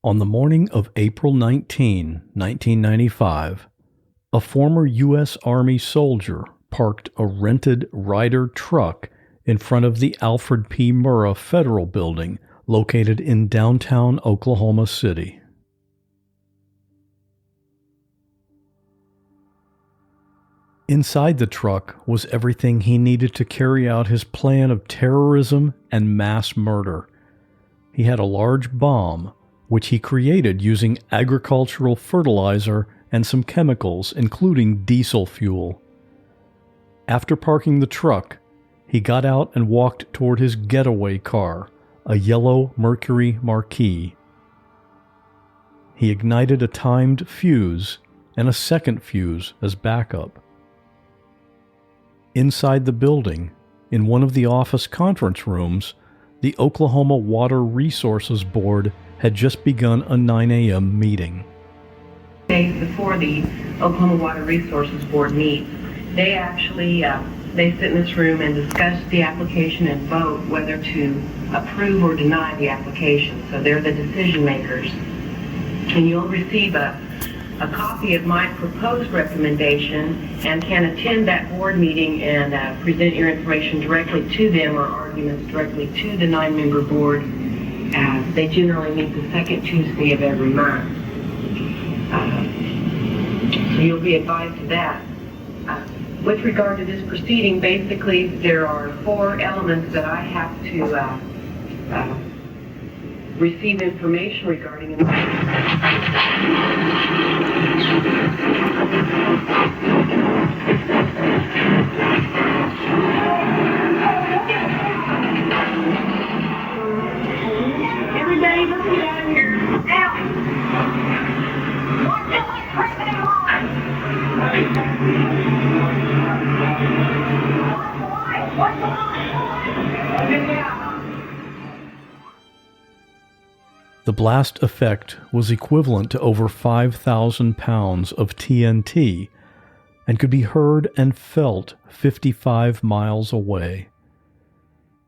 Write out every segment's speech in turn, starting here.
On the morning of April 19, 1995, a former U.S. Army soldier parked a rented Ryder truck in front of the AP Murrah Federal Building located in downtown Oklahoma City. Inside the truck was everything he needed to carry out his plan of terrorism and mass murder. He had a large bomb, which he created using agricultural fertilizer and some chemicals, including diesel fuel. After parking the truck, he got out and walked toward his getaway car, a yellow Mercury Marquis. He ignited a timed fuse and a second fuse as backup. Inside the building, in one of the office conference rooms, the Oklahoma Water Resources Board had just begun a 9 a.m. meeting. Days before the Oklahoma Water Resources Board meets, they actually they sit in this room and discuss the application and vote whether to approve or deny the application. So they're the decision makers. And you'll receive a copy of my proposed recommendation and can attend that board meeting and present your information directly to them or arguments directly to the 9-member board. They generally meet the second Tuesday of every month. So you'll be advised of that. With regard to this proceeding, basically there are 4 elements that I have to receive information regarding. Everybody listen down here. Now! Watch it like crazy in line! Watch the line! Yeah. The blast effect was equivalent to over 5,000 pounds of TNT and could be heard and felt 55 miles away.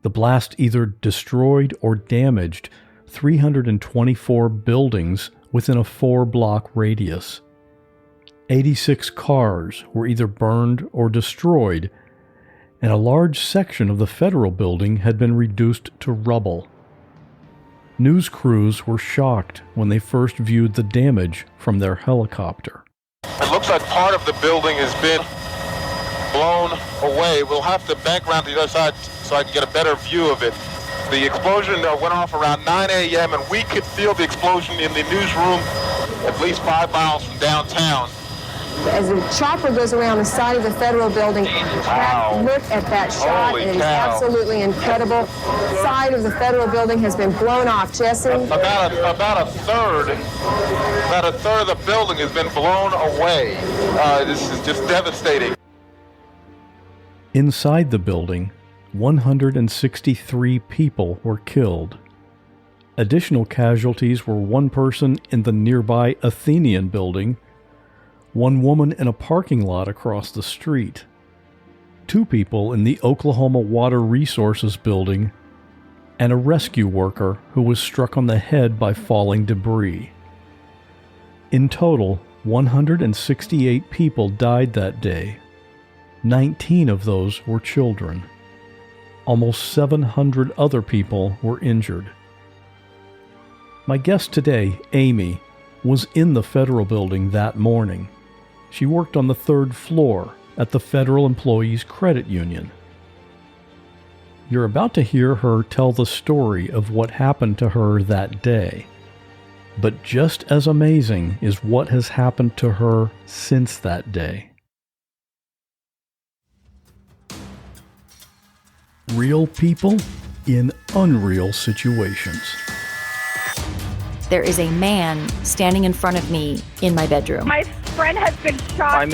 The blast either destroyed or damaged 324 buildings within a 4-block radius. 86 cars were either burned or destroyed, and a large section of the federal building had been reduced to rubble. News crews were shocked when they first viewed the damage from their helicopter. It looks like part of the building has been blown away. We'll have to back around to the other side so I can get a better view of it. The explosion went off around 9 a.m. and we could feel the explosion in the newsroom at least 5 miles from downtown. As the chopper goes around the side of the federal building, wow. Look at that shot. Holy it is cow. Absolutely incredible. The side of the federal building has been blown off, Jesse. About a third of the building has been blown away. This is just devastating. Inside the building, 163 people were killed. Additional casualties were 1 person in the nearby Athenian building, 1 woman in a parking lot across the street, 2 people in the Oklahoma Water Resources building, and a rescue worker who was struck on the head by falling debris. In total, 168 people died that day. 19 of those were children. Almost 700 other people were injured. My guest today, Amy, was in the federal building that morning. She worked on the 3rd floor at the Federal Employees Credit Union. You're about to hear her tell the story of what happened to her that day. But just as amazing is what has happened to her since that day. Real people in unreal situations. There is a man standing in front of me in my bedroom. My friend has been shot. I'm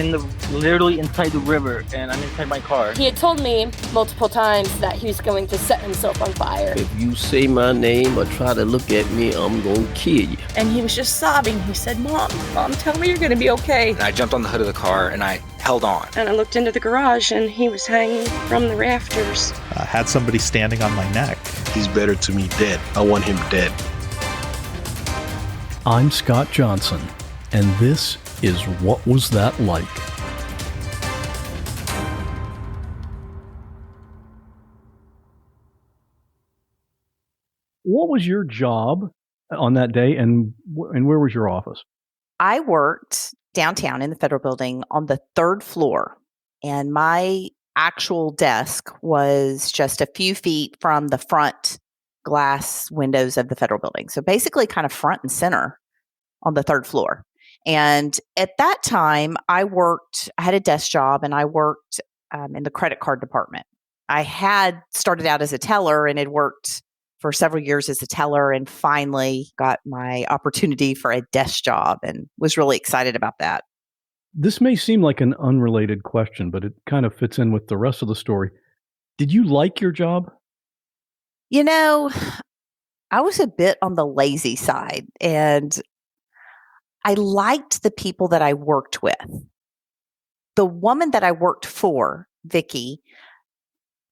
literally inside the river, and I'm inside my car. He had told me multiple times that he was going to set himself on fire. If you say my name or try to look at me, I'm gonna kill you. And he was just sobbing. He said, Mom, tell me you're gonna be okay. And I jumped on the hood of the car and I held on. And I looked into the garage and he was hanging from the rafters. I had somebody standing on my neck. He's better to me dead. I want him dead. I'm Scott Johnson, and this is What Was That Like? What was your job on that day, and where was your office? I worked downtown in the Federal Building on the third floor, and my actual desk was just a few feet from the front glass windows of the Federal Building. So basically kind of front and center on the third floor. And at that time, I had a desk job, and I worked in the credit card department. I had started out as a teller and had worked for several years as a teller, and finally got my opportunity for a desk job and was really excited about that. This may seem like an unrelated question, but it kind of fits in with the rest of the story. Did you like your job? You know, I was a bit on the lazy side, and I liked the people that I worked with. The woman that I worked for, Vicky,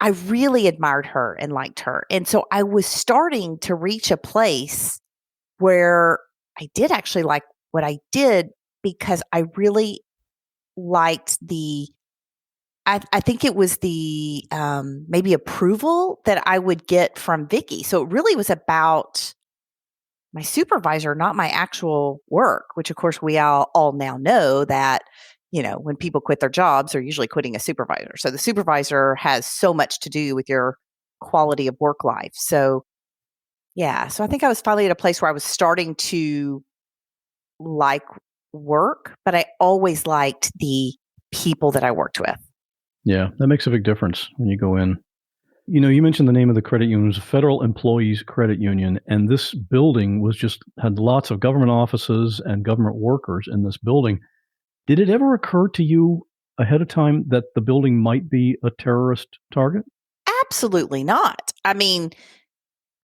I really admired her and liked her. And so I was starting to reach a place where I did actually like what I did, because I really liked I think it was the maybe approval that I would get from Vicky. So it really was about my supervisor, not my actual work, which of course we all now know that, when people quit their jobs, they're usually quitting a supervisor. So the supervisor has so much to do with your quality of work life. So yeah, so I think I was finally at a place where I was starting to like work, but I always liked the people that I worked with. Yeah, that makes a big difference when you go in. You mentioned the name of the credit union. It was a Federal Employees Credit Union, and this building had lots of government offices and government workers in this building. Did it ever occur to you ahead of time that the building might be a terrorist target? Absolutely not. I mean,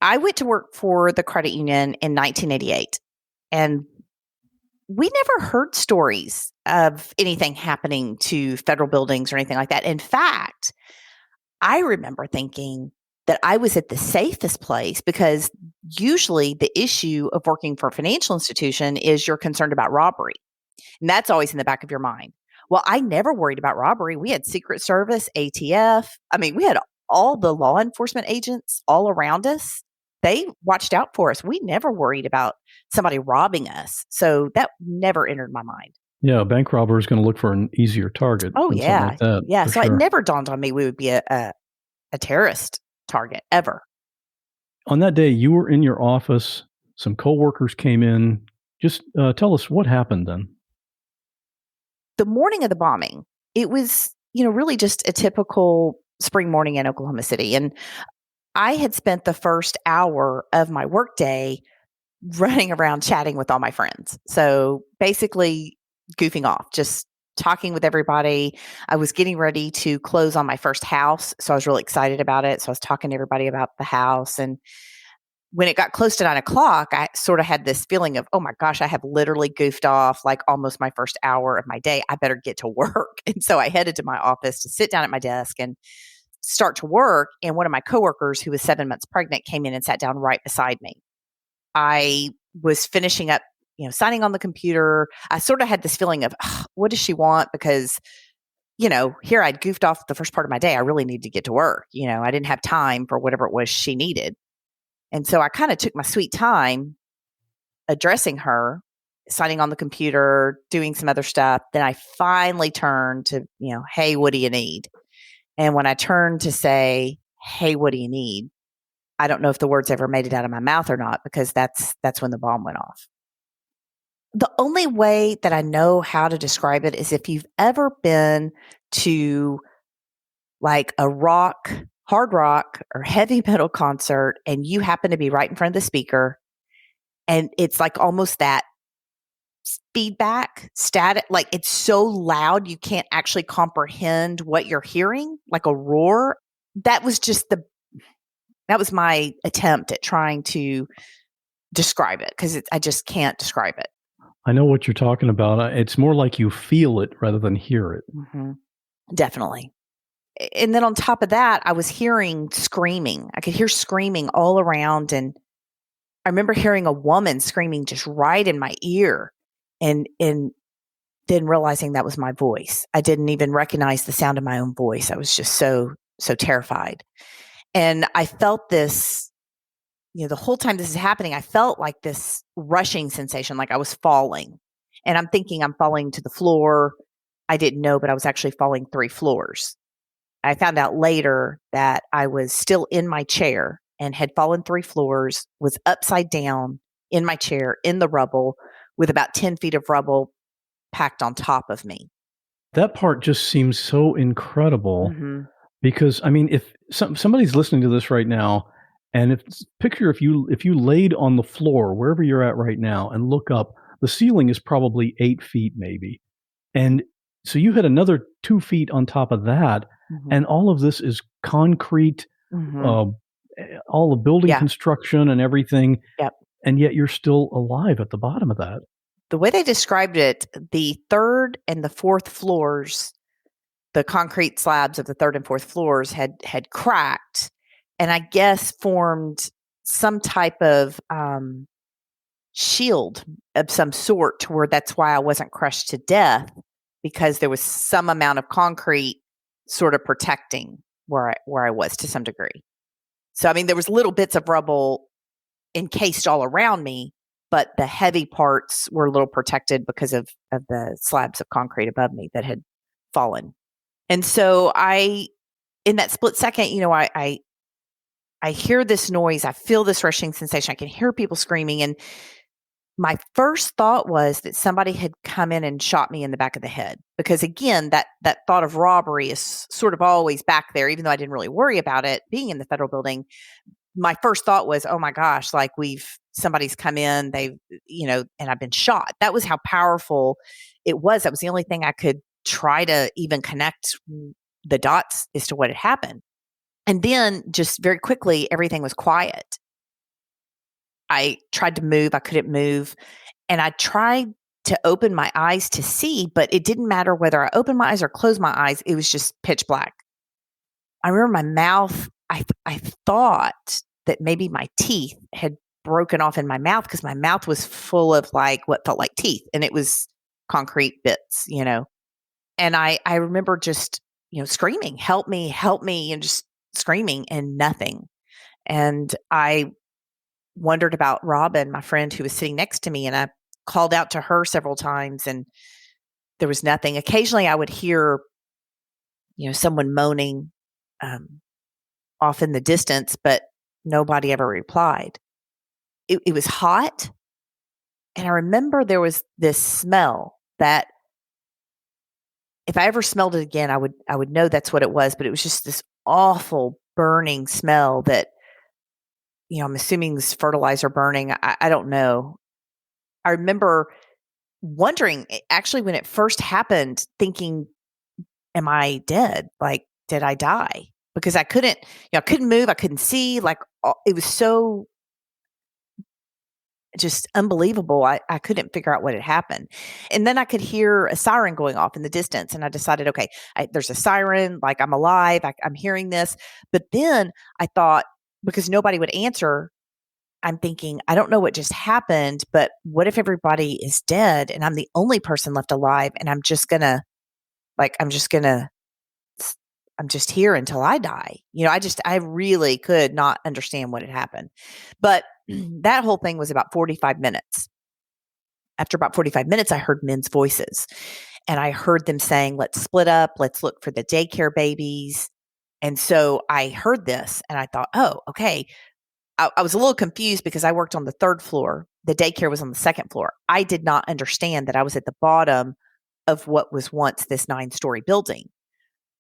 I went to work for the credit union in 1988, and we never heard stories of anything happening to federal buildings or anything like that. In fact, I remember thinking that I was at the safest place, because usually the issue of working for a financial institution is you're concerned about robbery. And that's always in the back of your mind. Well, I never worried about robbery. We had Secret Service, ATF. I mean, we had all the law enforcement agents all around us. They watched out for us. We never worried about somebody robbing us. So that never entered my mind. Yeah, a bank robber is going to look for an easier target. Oh, yeah. Like that, yeah. So sure. It never dawned on me we would be a terrorist target ever. On that day, you were in your office. Some coworkers came in. Just tell us what happened then. The morning of the bombing, it was, really just a typical spring morning in Oklahoma City. And I had spent the first hour of my workday running around chatting with all my friends. So basically goofing off, just talking with everybody. I was getting ready to close on my first house. So I was really excited about it. So I was talking to everybody about the house. And when it got close to 9:00, I sort of had this feeling of, oh my gosh, I have literally goofed off like almost my first hour of my day. I better get to work. And so I headed to my office to sit down at my desk and start to work. And one of my coworkers, who was 7 months pregnant, came in and sat down right beside me. I was finishing up, signing on the computer. I sort of had this feeling of, what does she want? Because, here I'd goofed off the first part of my day. I really needed to get to work. I didn't have time for whatever it was she needed. And so I kind of took my sweet time addressing her, signing on the computer, doing some other stuff. Then I finally turned to, hey, what do you need? And when I turned to say, hey, what do you need? I don't know if the words ever made it out of my mouth or not, because that's when the bomb went off. The only way that I know how to describe it is if you've ever been to like a hard rock or heavy metal concert, and you happen to be right in front of the speaker, and it's like almost that feedback static, like it's so loud you can't actually comprehend what you're hearing, like a roar. That was my attempt at trying to describe it, because I just can't describe it. I know what you're talking about. It's more like you feel it rather than hear it. Mm-hmm. Definitely. And then on top of that, I was hearing screaming. I could hear screaming all around. And I remember hearing a woman screaming just right in my ear and then realizing that was my voice. I didn't even recognize the sound of my own voice. I was just so terrified. And I felt this, the whole time this is happening, I felt like this rushing sensation, like I was falling. And I'm thinking I'm falling to the floor. I didn't know, but I was actually falling 3 floors. I found out later that I was still in my chair and had fallen 3 floors, was upside down in my chair in the rubble with about 10 feet of rubble packed on top of me. That part just seems so incredible because, I mean, if somebody's listening to this right now, and picture if you laid on the floor wherever you're at right now and look up, the ceiling is probably 8 feet maybe. And so you had another 2 feet on top of that. And all of this is concrete, all the building construction and everything. Yep. And yet you're still alive at the bottom of that. The way they described it, the 3rd and the 4th floors, the concrete slabs of the 3rd and 4th floors had cracked, and I guess formed some type of shield of some sort, to where that's why I wasn't crushed to death, because there was some amount of concrete sort of protecting where I was to some degree. So, I mean, there was little bits of rubble encased all around me, but the heavy parts were a little protected because of the slabs of concrete above me that had fallen. And so in that split second, I hear this noise. I feel this rushing sensation. I can hear people screaming. And my first thought was that somebody had come in and shot me in the back of the head. Because again, that thought of robbery is sort of always back there, even though I didn't really worry about it being in the federal building. My first thought was, oh my gosh, like somebody's come in, they've, and I've been shot. That was how powerful it was. That was the only thing I could try to even connect the dots as to what had happened. And then just very quickly, everything was quiet. I tried to move. I couldn't move. And I tried to open my eyes to see, but it didn't matter whether I opened my eyes or closed my eyes. It was just pitch black. I remember my mouth, I thought that maybe my teeth had broken off in my mouth, because my mouth was full of like what felt like teeth, and it was concrete bits, And I remember just, screaming, help me, and just screaming, and nothing. And I wondered about Robin, my friend who was sitting next to me, and I called out to her several times, and there was nothing. Occasionally I would hear, someone moaning off in the distance, but nobody ever replied. It was hot. And I remember there was this smell that if I ever smelled it again, I would know that's what it was, but it was just this awful burning smell that, I'm assuming is fertilizer burning. I don't know. I remember wondering, actually, when it first happened, thinking, am I dead? Like, did I die? Because I couldn't move. I couldn't see. Like, it was so just unbelievable. I couldn't figure out what had happened. And then I could hear a siren going off in the distance. And I decided, okay, there's a siren, like I'm alive. I'm hearing this. But then I thought, because nobody would answer, I'm thinking, I don't know what just happened, but what if everybody is dead and I'm the only person left alive, and I'm just here until I die. I really could not understand what had happened. But that whole thing was about 45 minutes. After about 45 minutes, I heard men's voices, and I heard them saying, let's split up. Let's look for the daycare babies. And so I heard this and I thought, oh, okay. I was a little confused because I worked on the 3rd floor. The daycare was on the 2nd floor. I did not understand that I was at the bottom of what was once this 9-story building.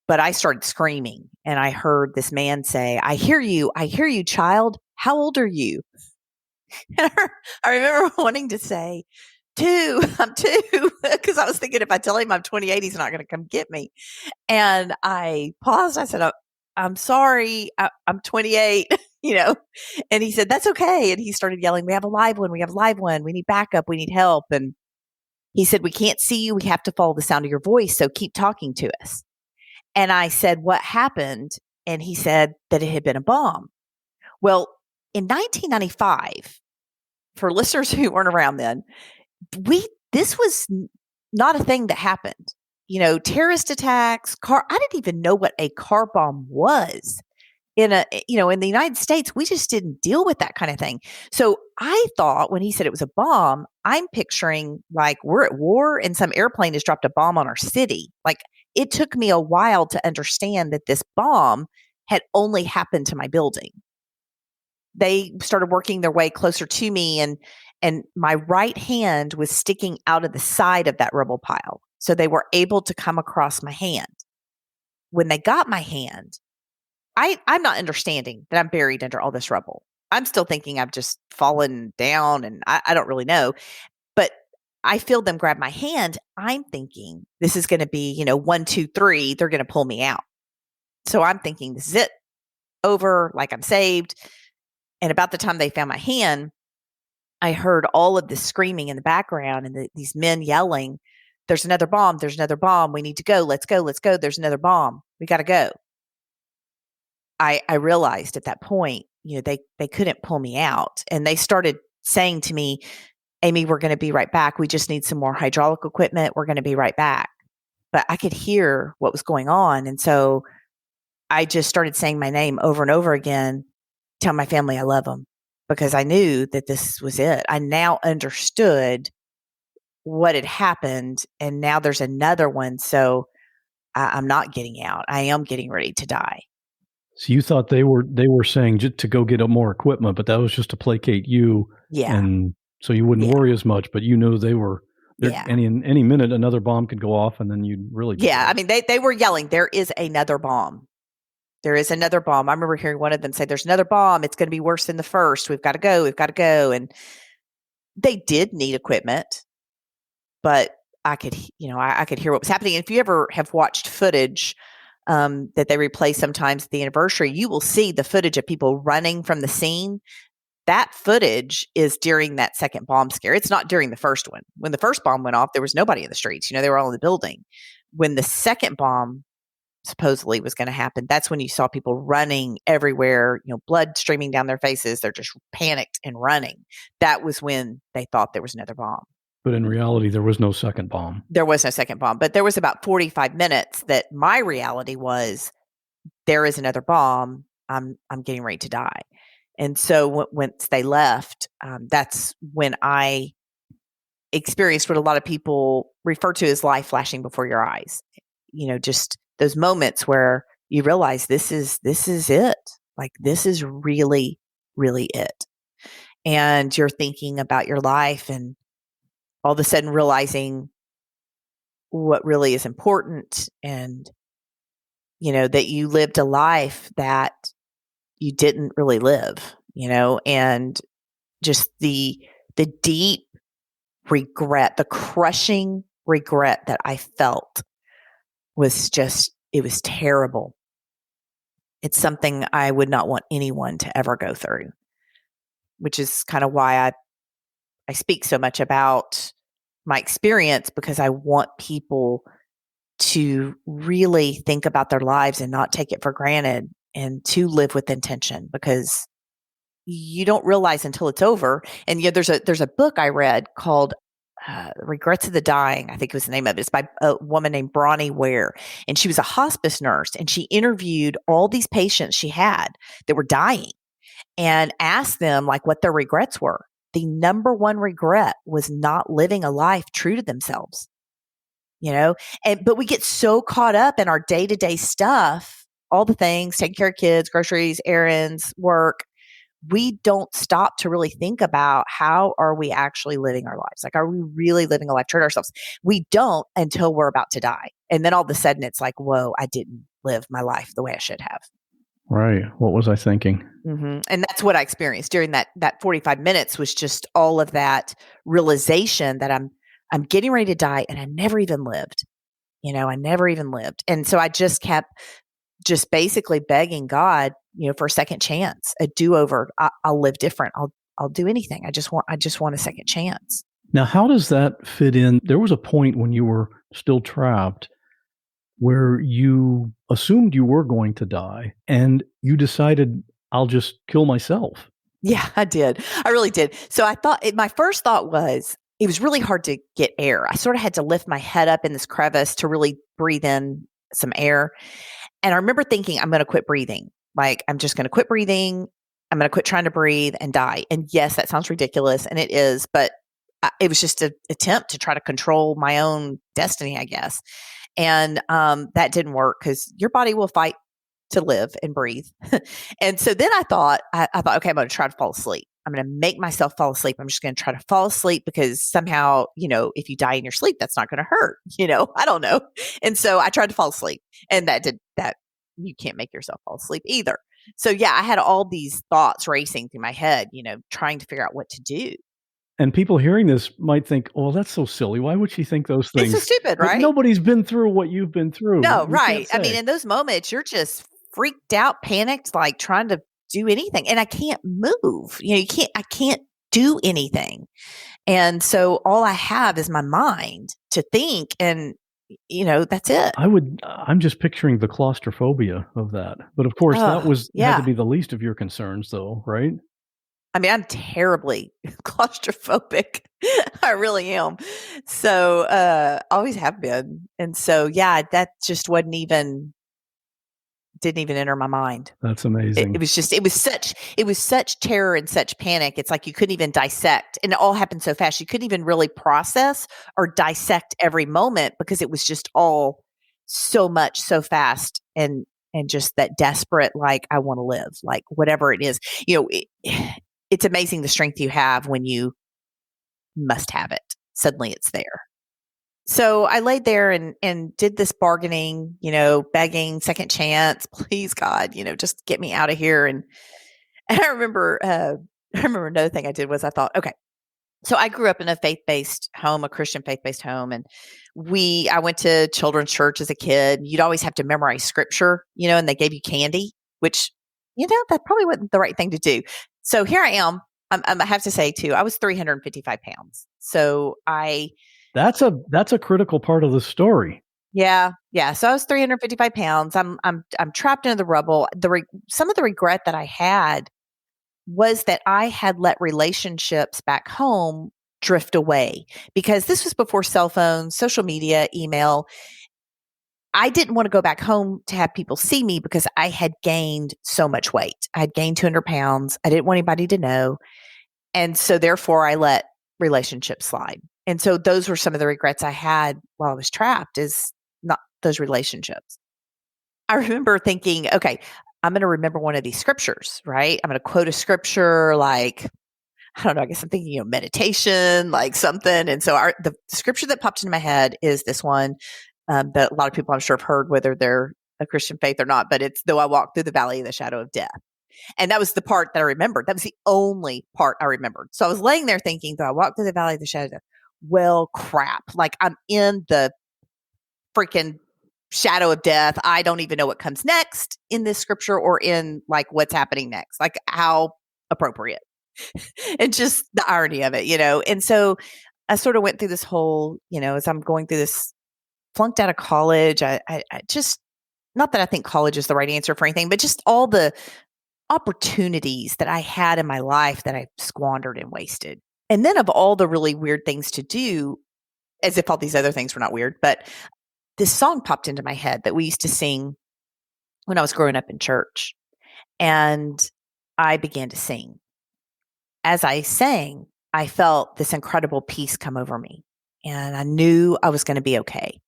But I started screaming, and I heard this man say, I hear you, child. How old are you? And I remember wanting to say, 2, I'm 2, because I was thinking if I tell him I'm 28, he's not going to come get me. And I paused. I said, I'm sorry, I'm 28, and he said, that's okay. And he started yelling, we have a live one. We need backup. We need help. And he said, we can't see you. We have to follow the sound of your voice. So keep talking to us. And I said, what happened? And he said that it had been a bomb. Well, in 1995, for listeners who weren't around then, this was not a thing that happened. Terrorist attacks, I didn't even know what a car bomb was. In the United States, we just didn't deal with that kind of thing. So I thought when he said it was a bomb, I'm picturing like we're at war and some airplane has dropped a bomb on our city. Like, it took me a while to understand that this bomb had only happened to my building. They started working their way closer to me, and my right hand was sticking out of the side of that rubble pile. So they were able to come across my hand. When they got my hand, I'm not understanding that I'm buried under all this rubble. I'm still thinking I've just fallen down, and I don't really know. But I feel them grab my hand. I'm thinking this is going to be, 1, 2, 3. They're going to pull me out. So I'm thinking this is it. Over, like I'm saved. And about the time they found my hand, I heard all of this screaming in the background and these men yelling, "There's another bomb. There's another bomb. We need to go. Let's go. Let's go. There's another bomb. We got to go." I realized at that point, they couldn't pull me out. And they started saying to me, "Amy, we're going to be right back. We just need some more hydraulic equipment. We're going to be right back." But I could hear what was going on. And so I just started saying my name over and over again, tell my family I love them, because I knew that this was it. I now understood what had happened. And now there's another one. So I'm not getting out. I am getting ready to die. So you thought they were saying just to go get more equipment, but that was just to placate you. Yeah. And so you wouldn't worry as much, but they were there. Yeah. Any minute another bomb could go off, and then you'd really I mean, they were yelling, "There is another bomb. There is another bomb." I remember hearing one of them say, "There's another bomb. It's going to be worse than the first. We've got to go. We've got to go." And they did need equipment, but I could hear what was happening. And if you ever have watched footage that they replay sometimes at the anniversary, you will see the footage of people running from the scene. That footage is during that second bomb scare. It's not during the first one. When the first bomb went off, there was nobody in the streets. They were all in the building. When the second bomb supposedly was going to happen, that's when you saw people running everywhere, blood streaming down their faces. They're just panicked and running. That was when they thought there was another bomb. But in reality, there was no second bomb. There was no second bomb, but there was about 45 minutes that my reality was, there is another bomb. I'm getting ready to die. And so once they left, that's when I experienced what a lot of people refer to as life flashing before your eyes. Just those moments where you realize this is it. Like, this is really, really it. And you're thinking about your life, and all of a sudden realizing what really is important, and, that you lived a life that you didn't really live, and just the deep regret, the crushing regret that I felt was it was terrible. It's something I would not want anyone to ever go through, which is kind of why I speak so much about my experience, because I want people to really think about their lives and not take it for granted, and to live with intention, because you don't realize until it's over. And there's a book I read called Regrets of the Dying, I think was the name of it. It's by a woman named Bronnie Ware, and she was a hospice nurse, and she interviewed all these patients she had that were dying and asked them like what their regrets were. The number one regret was not living a life true to themselves, but we get so caught up in our day-to-day stuff, all the things, taking care of kids, groceries, errands, work. We don't stop to really think about, how are we actually living our lives? Like, are we really living a life true to ourselves? We don't until we're about to die. And then all of a sudden it's like, whoa, I didn't live my life the way I should have. Right. What was I thinking? Mm-hmm. And that's what I experienced during that 45 minutes, was just all of that realization that I'm getting ready to die, and I never even lived. I never even lived. And so I just kept basically begging God, for a second chance, a do-over. I'll live different. I'll do anything. I just want a second chance. Now, how does that fit in? There was a point when you were still trapped where you assumed you were going to die, and you decided, I'll just kill myself. Yeah, I did. I really did. So I thought my first thought was it was really hard to get air. I sort of had to lift my head up in this crevice to really breathe in some air. And I remember thinking, I'm going to quit breathing. Like, I'm just going to quit breathing. I'm going to quit trying to breathe and die. And yes, that sounds ridiculous, and it is, but it was just an attempt to try to control my own destiny, I guess. And that didn't work because your body will fight to live and breathe. And so then I thought, okay, I'm going to try to fall asleep. I'm going to make myself fall asleep. I'm just going to try to fall asleep because somehow, if you die in your sleep, that's not going to hurt. I don't know. And so I tried to fall asleep, and that you can't make yourself fall asleep either. So yeah, I had all these thoughts racing through my head, trying to figure out what to do. And people hearing this might think, oh, that's so silly. Why would she think those things? It's so stupid, right? But nobody's been through what you've been through. No, right. I mean, in those moments, you're just freaked out, panicked, like trying to do anything. And I can't move. I can't do anything. And so all I have is my mind to think, and that's it. I'm just picturing the claustrophobia of that. But of course, that had to be the least of your concerns, though, right? I mean, I'm terribly claustrophobic. I really am. So, always have been. And so, yeah, that just didn't even enter my mind. That's amazing. It was such terror and such panic. It's like you couldn't even dissect, and it all happened so fast. You couldn't even really process or dissect every moment because it was just all so much, so fast, and just that desperate, like, I want to live, like whatever it is. It's amazing the strength you have when you must have it. Suddenly it's there. So I laid there and did this bargaining, begging, second chance, please God, just get me out of here. And I remember another thing I did was I thought, okay, so I grew up in a faith-based home, a Christian faith-based home. And I went to children's church as a kid. You'd always have to memorize scripture, and they gave you candy, which, that probably wasn't the right thing to do. So here I am. I have to say too, I was 355 pounds. So that's a critical part of the story. Yeah. So I was 355 pounds. I'm trapped into the rubble. Some of the regret that I had was that I had let relationships back home drift away, because this was before cell phones, social media, email. I didn't want to go back home to have people see me because I had gained so much weight. I had gained 200 pounds. I didn't want anybody to know. And so therefore I let relationships slide. And so those were some of the regrets I had while I was trapped, is not those relationships. I remember thinking, okay, I'm going to remember one of these scriptures, right? I'm going to quote a scripture, like, I don't know, I guess I'm thinking, meditation, like something. And so the scripture that popped into my head is this one that a lot of people I'm sure have heard, whether they're a Christian faith or not, but it's, though I walk through the valley of the shadow of death. And that was the part that I remembered. That was the only part I remembered. So I was laying there thinking, though I walk through the valley of the shadow of death, well, crap, like I'm in the freaking shadow of death. I don't even know what comes next in this scripture, or in like what's happening next, like how appropriate. And just the irony of it, And so I sort of went through this whole, as I'm going through this, flunked out of college. I just, not that I think college is the right answer for anything, but just all the opportunities that I had in my life that I squandered and wasted. And then of all the really weird things to do, as if all these other things were not weird, but this song popped into my head that we used to sing when I was growing up in church. And I began to sing. As I sang, I felt this incredible peace come over me. And I knew I was going to be okay.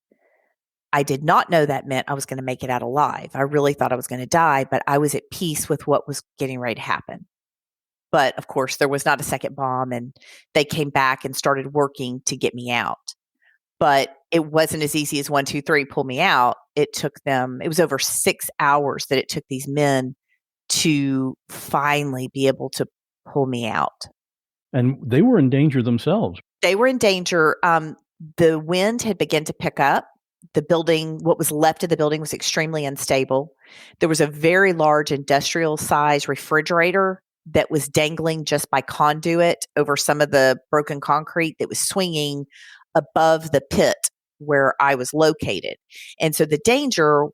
I did not know that meant I was going to make it out alive. I really thought I was going to die, but I was at peace with what was getting ready to happen. But of course, there was not a second bomb, and they came back and started working to get me out. But it wasn't as easy as 1, 2, 3, pull me out. It was over 6 hours that it took these men to finally be able to pull me out. And they were in danger themselves. They were in danger. The wind had begun to pick up. The building, what was left of the building, was extremely unstable. There was a very large industrial size refrigerator that was dangling just by conduit over some of the broken concrete that was swinging above the pit where I was located. And so the danger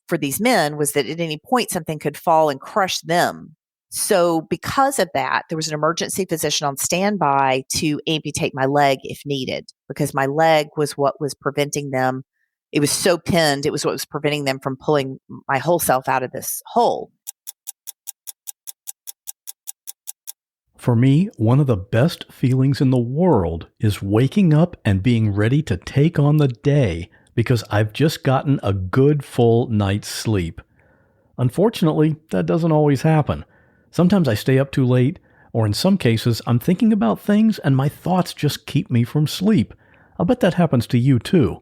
for these men was that at any point something could fall and crush them So because of that, there was an emergency physician on standby to amputate my leg if needed, because my leg was what was preventing them. It was so pinned. It was what was preventing them from pulling my whole self out of this hole. For me, one of the best feelings in the world is waking up and being ready to take on the day because I've just gotten a good full night's sleep. Unfortunately, that doesn't always happen. Sometimes I stay up too late, or in some cases, I'm thinking about things and my thoughts just keep me from sleep. I'll bet that happens to you too.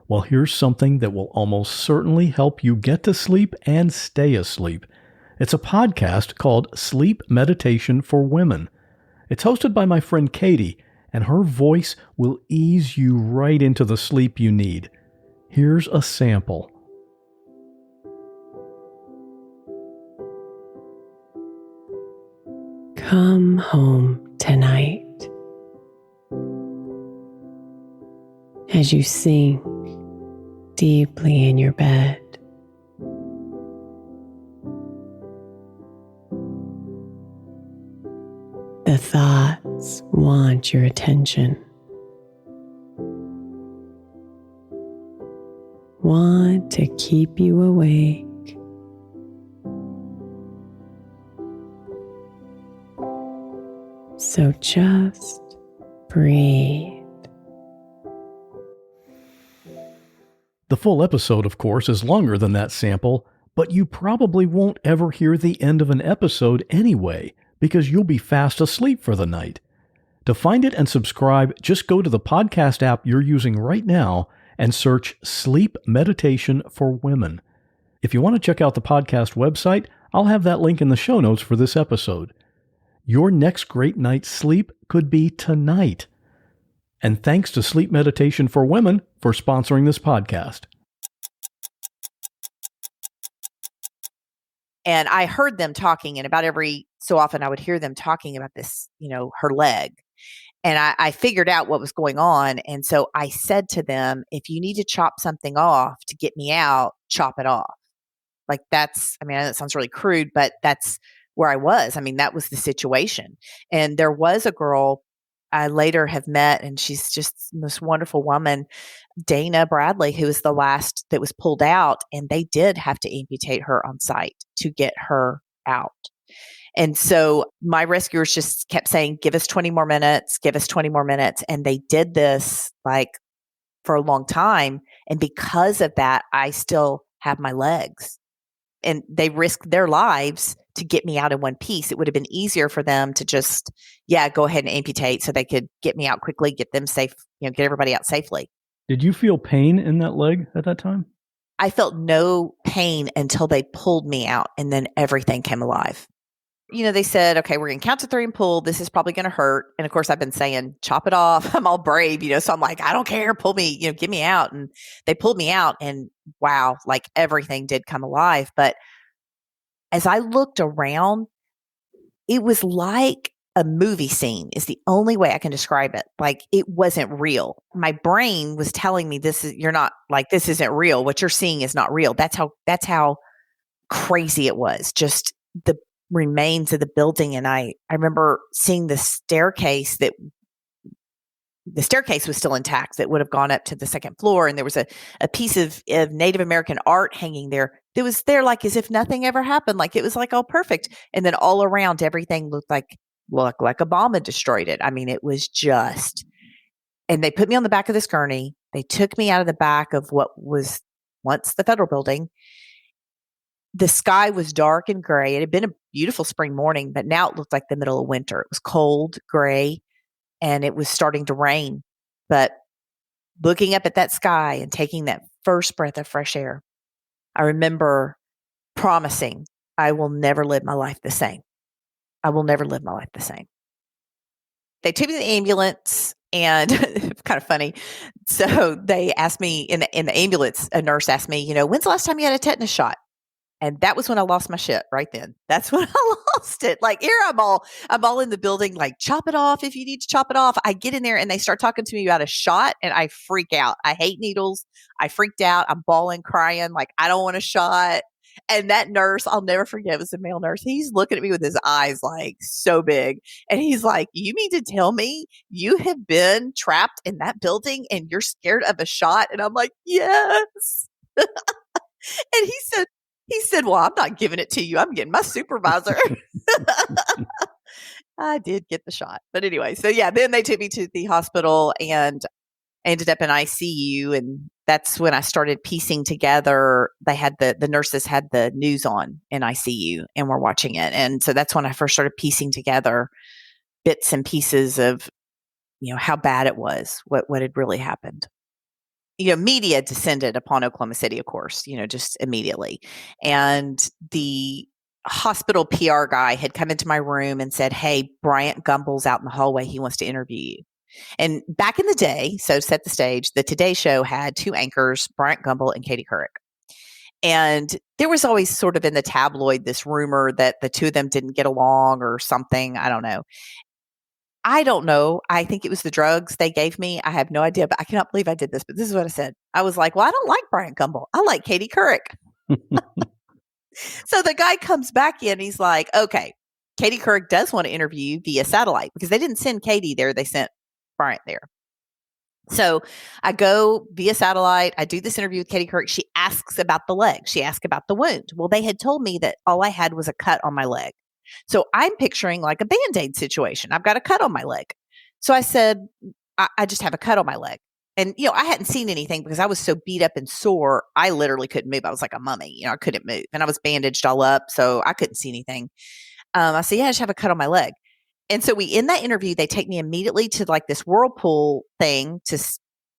Well, here's something that will almost certainly help you get to sleep and stay asleep. It's a podcast called Sleep Meditation for Women. It's hosted by my friend Katie, and her voice will ease you right into the sleep you need. Here's a sample. Come home tonight. As you sink deeply in your bed, the thoughts want your attention, want to keep you awake. So just breathe. The full episode, of course, is longer than that sample, but you probably won't ever hear the end of an episode anyway, because you'll be fast asleep for the night. To find it and subscribe, just go to the podcast app you're using right now and search Sleep Meditation for Women. If you want to check out the podcast website, I'll have that link in the show notes for this episode. Your next great night's sleep could be tonight. And thanks to Sleep Meditation for Women for sponsoring this podcast. And I heard them talking, and about every so often I would hear them talking about this, her leg. And I figured out what was going on. And so I said to them, if you need to chop something off to get me out, chop it off. Like I know that sounds really crude, but that's where I was. I mean, that was the situation. And there was a girl I later have met, and she's just the most wonderful woman, Dana Bradley, who was the last that was pulled out, and they did have to amputate her on site to get her out. And so my rescuers just kept saying, give us 20 more minutes, give us 20 more minutes. And they did this for a long time. And because of that, I still have my legs. And they risked their lives to get me out in one piece. It would have been easier for them to just, go ahead and amputate so they could get me out quickly, get them safe, get everybody out safely. Did you feel pain in that leg at that time? I felt no pain until they pulled me out, and then everything came alive. They said, okay, we're going to count to 3 and pull. This is probably going to hurt. And of course, I've been saying, chop it off. I'm all brave, so I'm like, I don't care. Pull me, get me out. And they pulled me out, and wow, everything did come alive. But as I looked around, it was like a movie scene is the only way I can describe it. It wasn't real. My brain was telling me this isn't real. What you're seeing is not real. That's how crazy it was. Just the remains of the building. And I remember seeing the staircase was still intact that would have gone up to the second floor. And there was a piece of Native American art hanging there that was there as if nothing ever happened. It was all perfect. And then all around, everything looked like a bomb had destroyed it. I mean, it was just, and they put me on the back of this gurney. They took me out of the back of what was once the Federal Building. The sky was dark and gray. It had been a beautiful spring morning, but now it looked like the middle of winter. It was cold, gray, and it was starting to rain. But looking up at that sky and taking that first breath of fresh air, I remember promising I will never live my life the same. I will never live my life the same. They took me to the ambulance, and it's kind of funny. So they asked me in the ambulance, a nurse asked me, when's the last time you had a tetanus shot? And that was when I lost my shit right then. That's when I lost it. Here I'm all in the building, chop it off if you need to chop it off. I get in there and they start talking to me about a shot, and I freak out. I hate needles. I freaked out. I'm bawling, crying. I don't want a shot. And that nurse, I'll never forget, it was a male nurse. He's looking at me with his eyes like so big. And he's like, you mean to tell me you have been trapped in that building and you're scared of a shot? And I'm like, yes. And he said, well, I'm not giving it to you. I'm getting my supervisor. I did get the shot. But anyway, so yeah, then they took me to the hospital and I ended up in ICU. And that's when I started piecing together. They had the nurses had the news on in ICU and we're watching it. And so that's when I first started piecing together bits and pieces of, how bad it was, what had really happened. Media descended upon Oklahoma City, of course, just immediately. And the hospital PR guy had come into my room and said, hey, Bryant Gumbel's out in the hallway. He wants to interview you. And back in the day, so to set the stage, the Today Show had two anchors, Bryant Gumbel and Katie Couric. And there was always sort of in the tabloid this rumor that the two of them didn't get along or something. I don't know. I think it was the drugs they gave me. I have no idea, but I cannot believe I did this. But this is what I said. I was like, well, I don't like Bryant Gumbel. I like Katie Couric. So the guy comes back in. He's like, okay, Katie Couric does want to interview you via satellite because they didn't send Katie there. They sent Bryant there. So I go via satellite. I do this interview with Katie Couric. She asks about the leg. She asked about the wound. Well, they had told me that all I had was a cut on my leg. So I'm picturing like a Band-Aid situation. I've got a cut on my leg. So I said, I just have a cut on my leg. And, I hadn't seen anything because I was so beat up and sore. I literally couldn't move. I was like a mummy, I couldn't move and I was bandaged all up. So I couldn't see anything. I said, yeah, I just have a cut on my leg. And so in that interview, they take me immediately to like this whirlpool thing to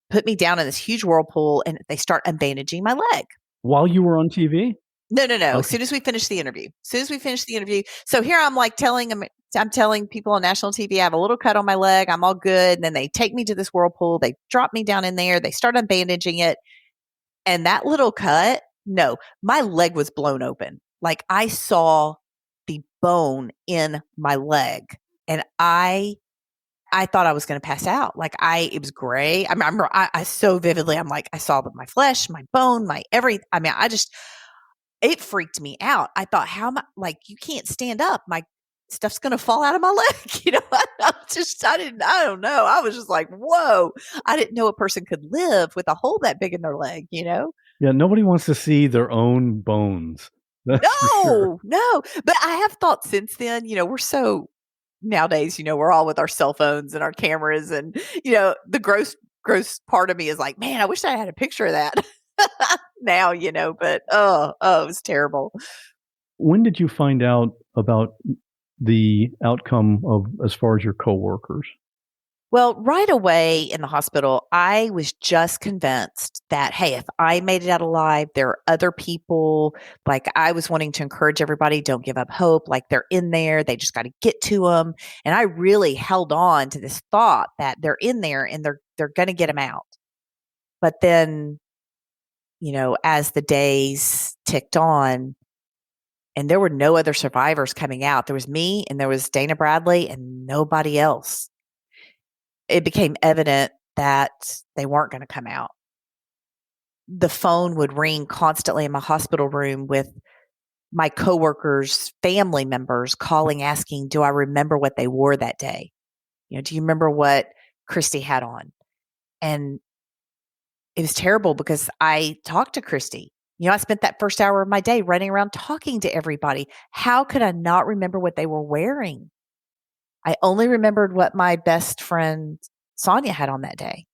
put me down in this huge whirlpool and they start unbandaging my leg. While you were on TV? No. Okay. As soon as we finished the interview. So here I'm like I'm telling people on national TV, I have a little cut on my leg. I'm all good. And then they take me to this whirlpool. They drop me down in there. They start unbandaging it. And that little cut, my leg was blown open. Like I saw the bone in my leg. And I thought I was going to pass out. Like it was gray. I remember I so vividly, I'm like, I saw my flesh, my bone, my everything. It freaked me out. I thought, how am I, like, you can't stand up. My stuff's going to fall out of my leg. I don't know. I was just like, whoa, I didn't know a person could live with a hole that big in their leg, Yeah. Nobody wants to see their own bones. No. But I have thought since then, we're so nowadays, we're all with our cell phones and our cameras and, the gross part of me is like, man, I wish I had a picture of that. Now, but it was terrible. When did you find out about the outcome of as far as your coworkers? Well, right away in the hospital, I was just convinced that, hey, if I made it out alive, there are other people. Like I was wanting to encourage everybody, don't give up hope. Like they're in there. They just got to get to them. And I really held on to this thought that they're in there and they're going to get them out. But then, as the days ticked on and there were no other survivors coming out, there was me and there was Dana Bradley and nobody else. It became evident that they weren't going to come out. The phone would ring constantly in my hospital room with my coworkers, family members calling, asking, do I remember what they wore that day? Do you remember what Christy had on? And it was terrible because I talked to Christy. I spent that first hour of my day running around talking to everybody. How could I not remember what they were wearing? I only remembered what my best friend Sonia had on that day.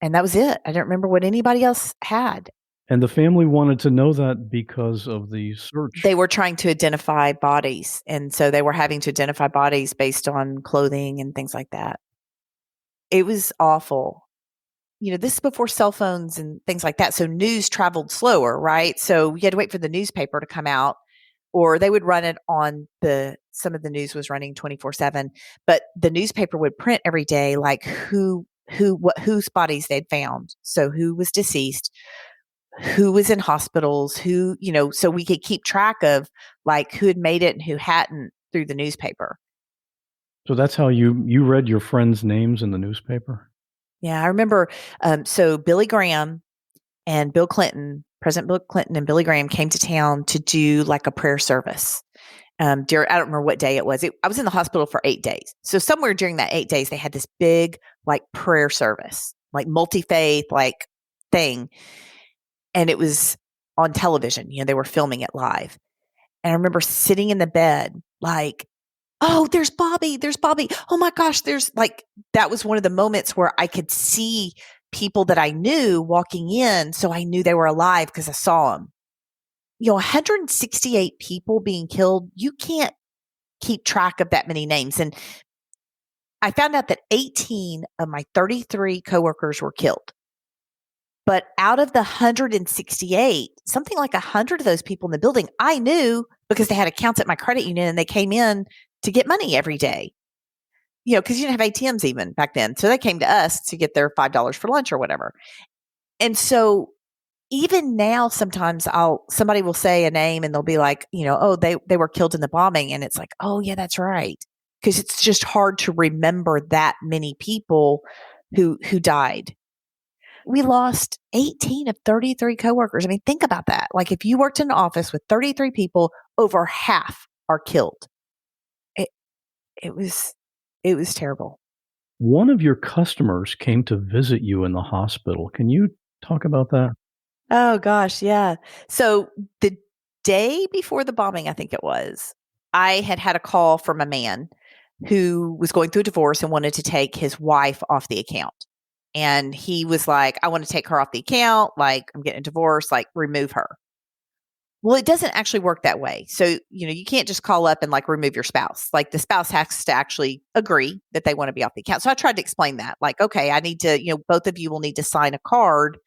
And that was it. I didn't remember what anybody else had. And the family wanted to know that because of the search. They were trying to identify bodies. And so they were having to identify bodies based on clothing and things like that. It was awful. This is before cell phones and things like that. So news traveled slower, right? So you had to wait for the newspaper to come out, or they would run it on some of the news was running 24/7, but the newspaper would print every day, like whose bodies they'd found. So who was deceased, who was in hospitals, so we could keep track of like who had made it and who hadn't through the newspaper. So that's how you read your friends' names in the newspaper? Yeah, I remember. So Billy Graham and Bill Clinton President Bill Clinton and Billy Graham came to town to do like a prayer service. I don't remember what day it was. I was in the hospital for 8 days. So somewhere during that 8 days, they had this big like prayer service, like multi-faith, like thing. And it was on television. They were filming it live. And I remember sitting in the bed, like, oh, there's Bobby. There's Bobby. Oh my gosh. That was one of the moments where I could see people that I knew walking in. So I knew they were alive because I saw them. 168 people being killed. You can't keep track of that many names. And I found out that 18 of my 33 coworkers were killed. But out of the 168, something like 100 of those people in the building, I knew because they had accounts at my credit union and they came in to get money every day. Because you didn't have ATMs even back then. So they came to us to get their $5 for lunch or whatever. And so even now, sometimes somebody will say a name and they'll be like, oh, they were killed in the bombing. And it's like, oh yeah, that's right. Because it's just hard to remember that many people who died. We lost 18 of 33 coworkers. I mean, think about that. Like if you worked in an office with 33 people, over half are killed. It was terrible. One of your customers came to visit you in the hospital. Can you talk about that? Oh gosh, yeah. So the day before the bombing, I think it was, I had a call from a man who was going through a divorce and wanted to take his wife off the account. And he was like, I want to take her off the account. Like, I'm getting a divorce, like remove her. Well, it doesn't actually work that way. So, you can't just call up and like remove your spouse. Like the spouse has to actually agree that they want to be off the account. So I tried to explain that. Like, okay, I need to, both of you will need to sign a card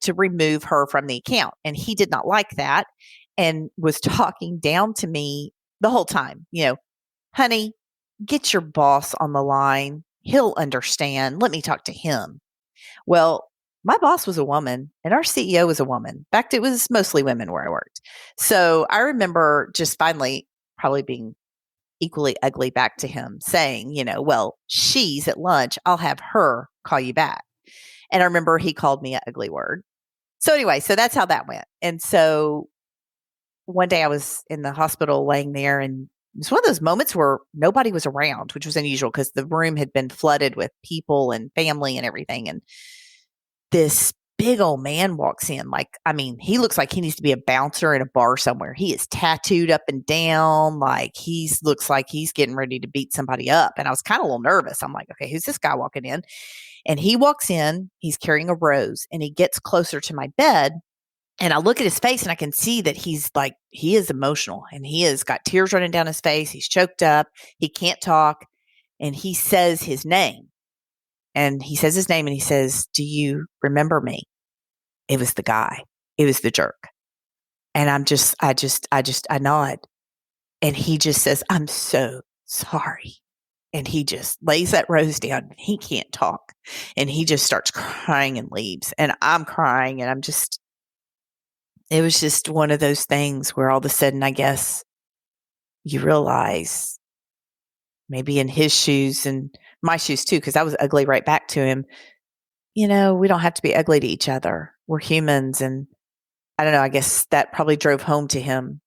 to remove her from the account. And he did not like that and was talking down to me the whole time. Honey, get your boss on the line. He'll understand. Let me talk to him. Well, my boss was a woman and our CEO was a woman. In fact, it was mostly women where I worked. So I remember just finally probably being equally ugly back to him saying, well, she's at lunch. I'll have her call you back. And I remember he called me an ugly word. So anyway, so that's how that went. And so one day I was in the hospital laying there and it's one of those moments where nobody was around, which was unusual because the room had been flooded with people and family and everything. And this big old man walks in. He looks like he needs to be a bouncer in a bar somewhere. He is tattooed up and down. Looks like he's getting ready to beat somebody up. And I was kind of a little nervous. I'm like, okay, who's this guy walking in? And he walks in, he's carrying a rose and he gets closer to my bed. And I look at his face and I can see that he is emotional and he has got tears running down his face. He's choked up. He can't talk. And he says his name. And he says his name and he says, do you remember me? It was the guy. It was the jerk. And I nod. And he just says, I'm so sorry. And he just lays that rose down and he can't talk. And he just starts crying and leaves. And I'm crying and it was just one of those things where all of a sudden, I guess you realize maybe in his shoes and my shoes too, because I was ugly right back to him. We don't have to be ugly to each other. We're humans. And I don't know, I guess that probably drove home to him.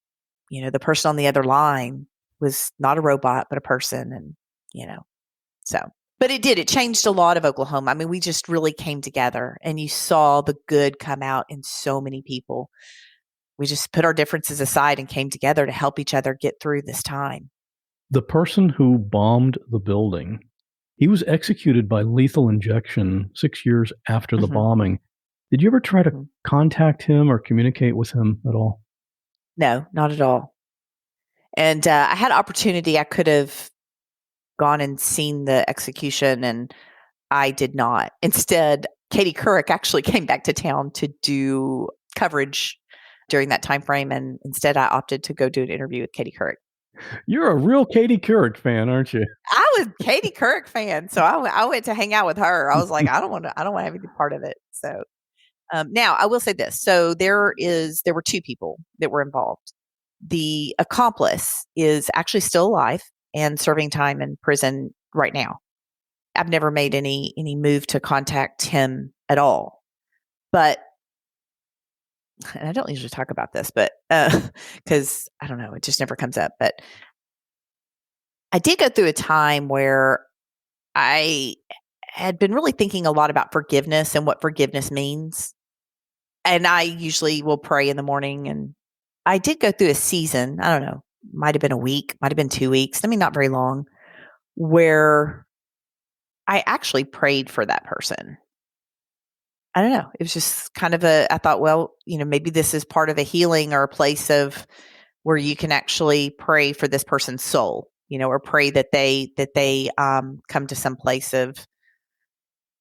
The person on the other line was not a robot, but a person. And, but it changed a lot of Oklahoma. I mean, we just really came together and you saw the good come out in so many people. We just put our differences aside and came together to help each other get through this time. The person who bombed the building, he was executed by lethal injection 6 years after the bombing. Did you ever try to contact him or communicate with him at all? No, not at all. And I had an opportunity. I could have gone and seen the execution and I did not. Instead, Katie Couric actually came back to town to do coverage during that time frame. And instead I opted to go do an interview with Katie Couric. You're a real Katie Couric fan, aren't you? I was a Katie Couric fan. So I went to hang out with her. I was like, I don't want to have any part of it. So now I will say this. So there were two people that were involved. The accomplice is actually still alive and serving time in prison right now. I've never made any move to contact him at all. But and I don't usually talk about this, but because I don't know, it just never comes up. But I did go through a time where I had been really thinking a lot about forgiveness and what forgiveness means. And I usually will pray in the morning. And I did go through a season, I don't know, might have been a week, might have been 2 weeks, I mean, not very long, where I actually prayed for that person. I don't know. It was just kind of I thought, well, maybe this is part of a healing or a place of where you can actually pray for this person's soul, or pray that they come to some place of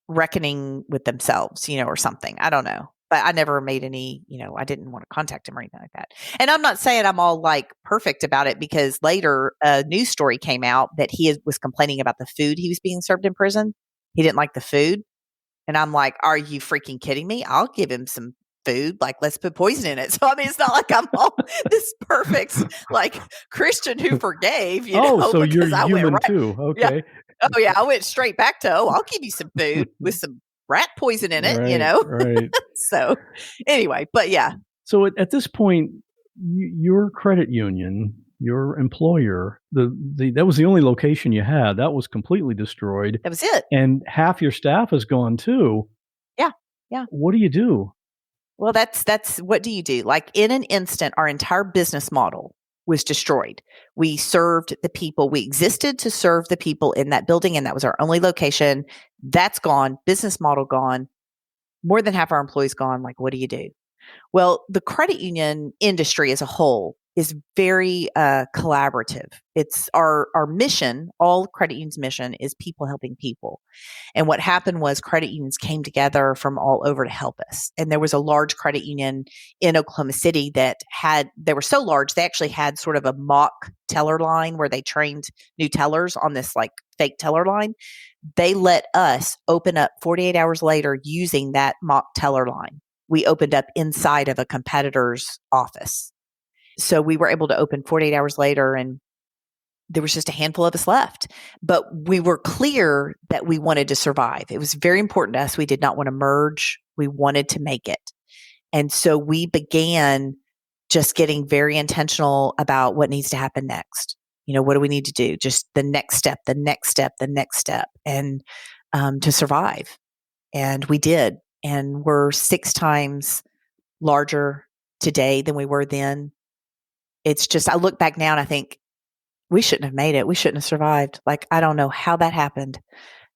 reckoning with themselves, or something. I don't know. But I never made any, I didn't want to contact him or anything like that. And I'm not saying I'm all like perfect about it, because later a news story came out that he was complaining about the food he was being served in prison. He didn't like the food. And I'm like, are you freaking kidding me? I'll give him some food. Like, let's put poison in it. So, I mean, it's not like I'm all this perfect, like, Christian who forgave, so you're human too. Okay. Yeah. Oh, yeah. I went straight back to, I'll give you some food with some rat poison in it, Right. So, anyway, but yeah. So at this point, your credit union, your employer, that was the only location you had. That was completely destroyed. That was it. And half your staff is gone too. Yeah. Yeah. What do you do? Well, that's what do you do? Like, in an instant, our entire business model was destroyed. We served the people. We existed to serve the people in that building, and that was our only location. That's gone. Business model gone. More than half our employees gone. Like, what do you do? Well, the credit union industry as a whole is very collaborative. It's our mission. All credit unions' mission is people helping people. And what happened was credit unions came together from all over to help us. And there was a large credit union in Oklahoma City they were so large, they actually had sort of a mock teller line where they trained new tellers on this like fake teller line. They let us open up 48 hours later using that mock teller line. We opened up inside of a competitor's office. So we were able to open 48 hours later, and there was just a handful of us left. But we were clear that we wanted to survive. It was very important to us. We did not want to merge. We wanted to make it. And so we began just getting very intentional about what needs to happen next. What do we need to do? Just the next step, the next step, the next step, and to survive. And we did. And we're 6 times larger today than we were then. It's just, I look back now and I think we shouldn't have made it. We shouldn't have survived. Like, I don't know how that happened.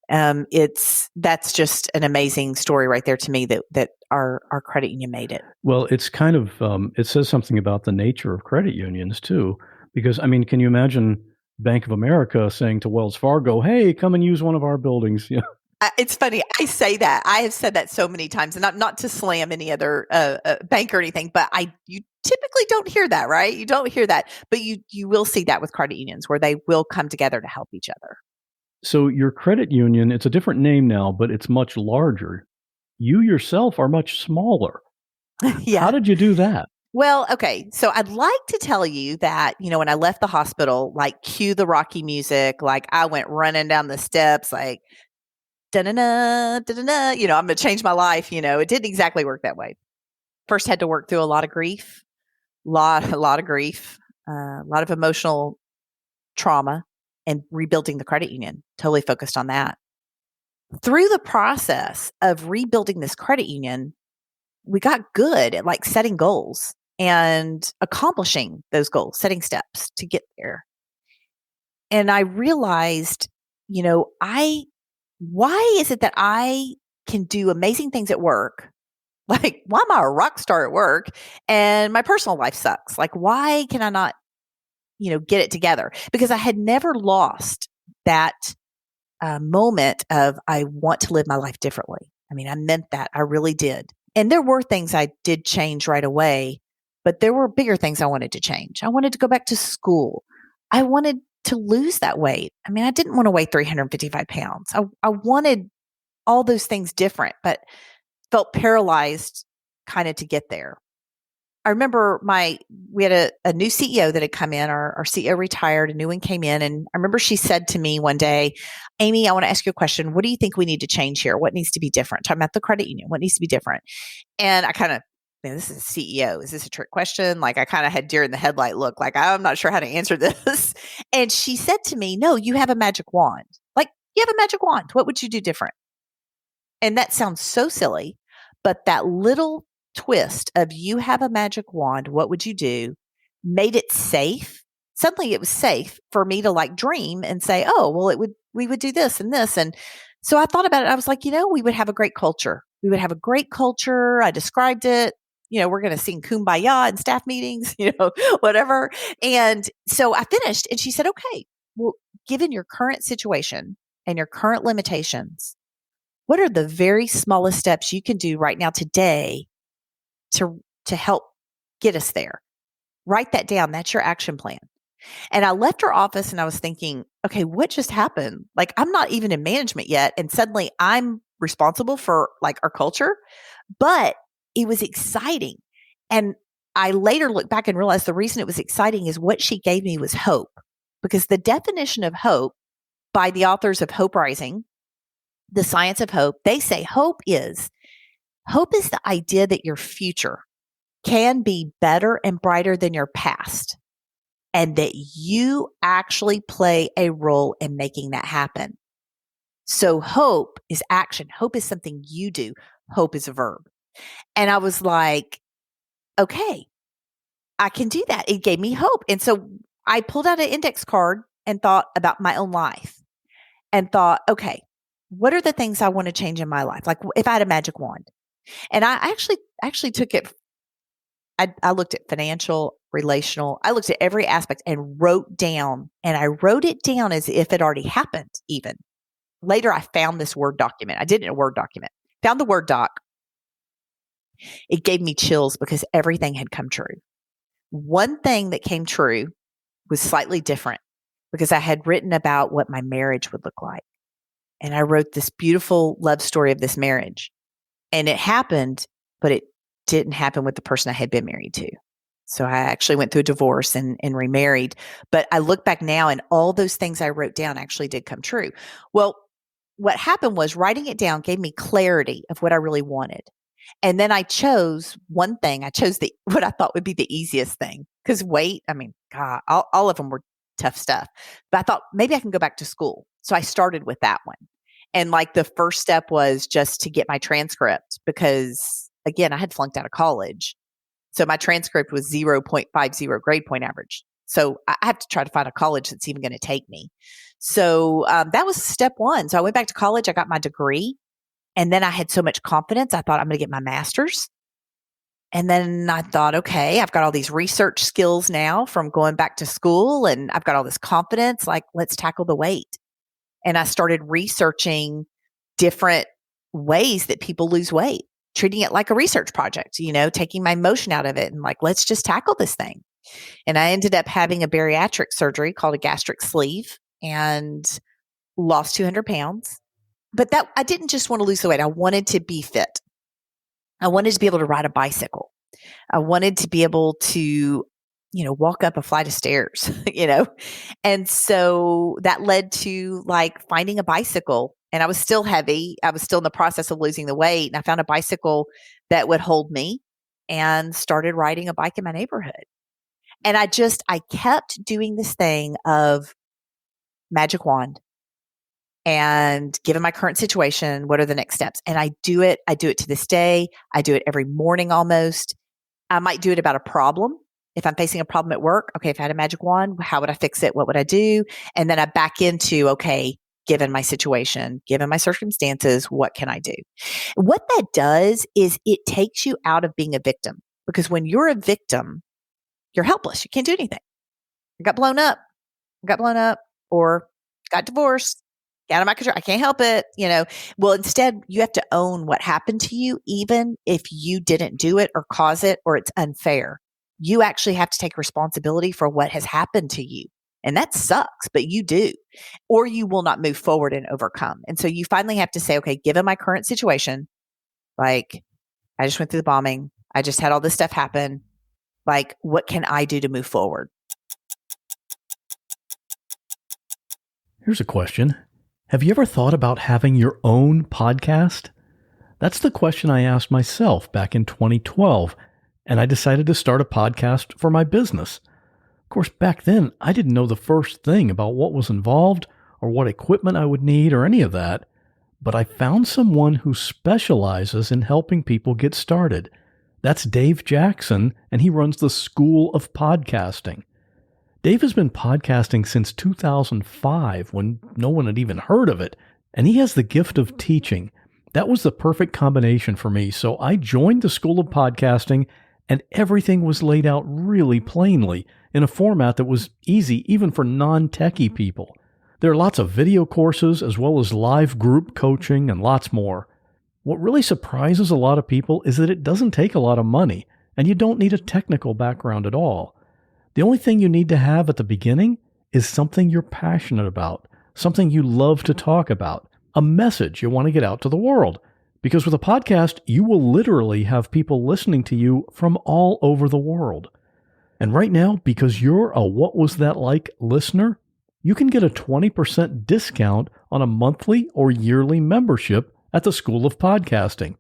That's just an amazing story right there to me that our credit union made it. Well, it's kind of, it says something about the nature of credit unions too, because I mean, can you imagine Bank of America saying to Wells Fargo, hey, come and use one of our buildings? Yeah. It's funny. I say that. I have said that so many times, and not to slam any other bank or anything, but you typically don't hear that, right? You don't hear that, but you will see that with credit unions where they will come together to help each other. So your credit union, it's a different name now, but it's much larger. You yourself are much smaller. Yeah. How did you do that? Well, okay. So I'd like to tell you that, when I left the hospital, like, cue the Rocky music, like I went running down the steps, like, da-na-na, da-na-na, I'm going to change my life. It didn't exactly work that way. First had to work through a lot of grief, a lot of grief, a lot of emotional trauma, and rebuilding the credit union. Totally focused on that. Through the process of rebuilding this credit union, we got good at like setting goals and accomplishing those goals, setting steps to get there. And I realized, why is it that I can do amazing things at work? Like, why am I a rock star at work and my personal life sucks? Like, why can I not, get it together? Because I had never lost that moment of, I want to live my life differently. I mean, I meant that. I really did. And there were things I did change right away, but there were bigger things I wanted to change. I wanted to go back to school. I wanted to lose that weight. I mean, I didn't want to weigh 355 pounds. I wanted all those things different, but felt paralyzed kind of to get there. I remember we had a new CEO that had come in. Our CEO retired, a new one came in. And I remember she said to me one day, Amy, I want to ask you a question. What do you think we need to change here? What needs to be different? Talking about the credit union, what needs to be different? And I kind of man, this is a CEO. Is this a trick question? Like I kind of had deer in the headlight look, like I'm not sure how to answer this. And she said to me, no, you have a magic wand. Like you have a magic wand. What would you do different? And that sounds so silly, but that little twist of you have a magic wand, what would you do, made it safe. Suddenly it was safe for me to like dream and say, oh, well, we would do this and this. And so I thought about it. I was like, we would have a great culture. We would have a great culture. I described it. We're going to sing Kumbaya in staff meetings, whatever. And so I finished and she said, okay, well, given your current situation and your current limitations, what are the very smallest steps you can do right now today to help get us there? Write that down. That's your action plan. And I left her office and I was thinking, okay, what just happened? Like, I'm not even in management yet. And suddenly I'm responsible for like our culture, but it was exciting. And I later looked back and realized the reason it was exciting is what she gave me was hope, because the definition of hope by the authors of Hope Rising, The Science of Hope, they say hope is the idea that your future can be better and brighter than your past, and that you actually play a role in making that happen. So hope is action. Hope is something you do. Hope is a verb. And I was like, okay, I can do that. It gave me hope. And so I pulled out an index card and thought about my own life and thought, okay, what are the things I want to change in my life? Like if I had a magic wand. And I actually took it. I looked at financial, relational. I looked at every aspect and wrote down, and I wrote it down as if it already happened even. Later, I found this Word document. I did it in a Word document. Found the Word doc. It gave me chills because everything had come true. One thing that came true was slightly different because I had written about what my marriage would look like. And I wrote this beautiful love story of this marriage. And it happened, but it didn't happen with the person I had been married to. So I actually went through a divorce and remarried. But I look back now and all those things I wrote down actually did come true. Well, what happened was writing it down gave me clarity of what I really wanted. And then I chose one thing. I chose what I thought would be the easiest thing. Because weight, I mean, God, all of them were tough stuff. But I thought maybe I can go back to school. So I started with that one. And like the first step was just to get my transcript because, again, I had flunked out of college. So my transcript was 0.50 grade point average. So I have to try to find a college that's even going to take me. So that was step one. So I went back to college. I got my degree. And then I had so much confidence. I thought I'm going to get my master's. And then I thought, okay, I've got all these research skills now from going back to school. And I've got all this confidence. Like, let's tackle the weight. And I started researching different ways that people lose weight, treating it like a research project, taking my emotion out of it and like, let's just tackle this thing. And I ended up having a bariatric surgery called a gastric sleeve and lost 200 pounds. But that I didn't just want to lose the weight. I wanted to be fit. I wanted to be able to ride a bicycle. I wanted to be able to, walk up a flight of stairs, And so that led to like finding a bicycle. And I was still heavy. I was still in the process of losing the weight. And I found a bicycle that would hold me and started riding a bike in my neighborhood. And I kept doing this thing of magic wand. And given my current situation, what are the next steps? And I do it to this day. I do it every morning almost. I might do it about a problem. If I'm facing a problem at work, okay, if I had a magic wand, how would I fix it? What would I do? And then I back into, okay, given my situation, given my circumstances, what can I do? What that does is it takes you out of being a victim, because when you're a victim, you're helpless. You can't do anything. I got blown up, or got divorced. Out of my control. I can't help it, Well, instead, you have to own what happened to you, even if you didn't do it or cause it or it's unfair. You actually have to take responsibility for what has happened to you. And that sucks, but you do, or you will not move forward and overcome. And so you finally have to say, okay, given my current situation, like I just went through the bombing, I just had all this stuff happen. Like, what can I do to move forward? Here's a question. Have you ever thought about having your own podcast? That's the question I asked myself back in 2012 and I decided to start a podcast for my business. Of course, back then, I didn't know the first thing about what was involved or what equipment I would need or any of that, but I found someone who specializes in helping people get started. That's Dave Jackson, and he runs the School of Podcasting. Dave has been podcasting since 2005, when no one had even heard of it, and he has the gift of teaching. That was the perfect combination for me, so I joined the School of Podcasting, and everything was laid out really plainly in a format that was easy even for non-techie people. There are lots of video courses as well as live group coaching and lots more. What really surprises a lot of people is that it doesn't take a lot of money, and you don't need a technical background at all. The only thing you need to have at the beginning is something you're passionate about, something you love to talk about, a message you want to get out to the world. Because with a podcast, you will literally have people listening to you from all over the world. And right now, because you're a What Was That Like listener, you can get a 20% discount on a monthly or yearly membership at the School of Podcasting.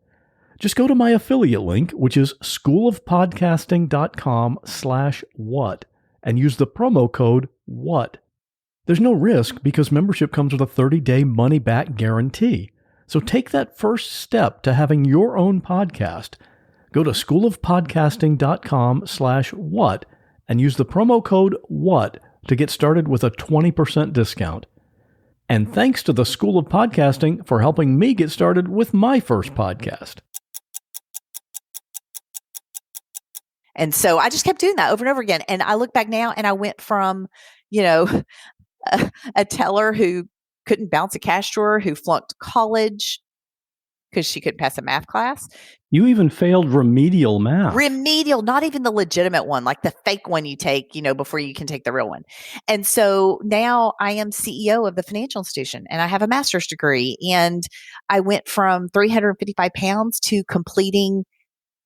Just go to my affiliate link, which is schoolofpodcasting.com/what, and use the promo code WHAT. There's no risk because membership comes with a 30-day money-back guarantee. So take that first step to having your own podcast. Go to schoolofpodcasting.com/what and use the promo code WHAT to get started with a 20% discount. And thanks to the School of Podcasting for helping me get started with my first podcast. And so I just kept doing that over and over again. And I look back now and I went from, a teller who couldn't bounce a cash drawer, who flunked college because she couldn't pass a math class. You even failed remedial math. Remedial, not even the legitimate one, like the fake one you take, before you can take the real one. And so now I am CEO of the financial institution and I have a master's degree. And I went from 355 pounds to completing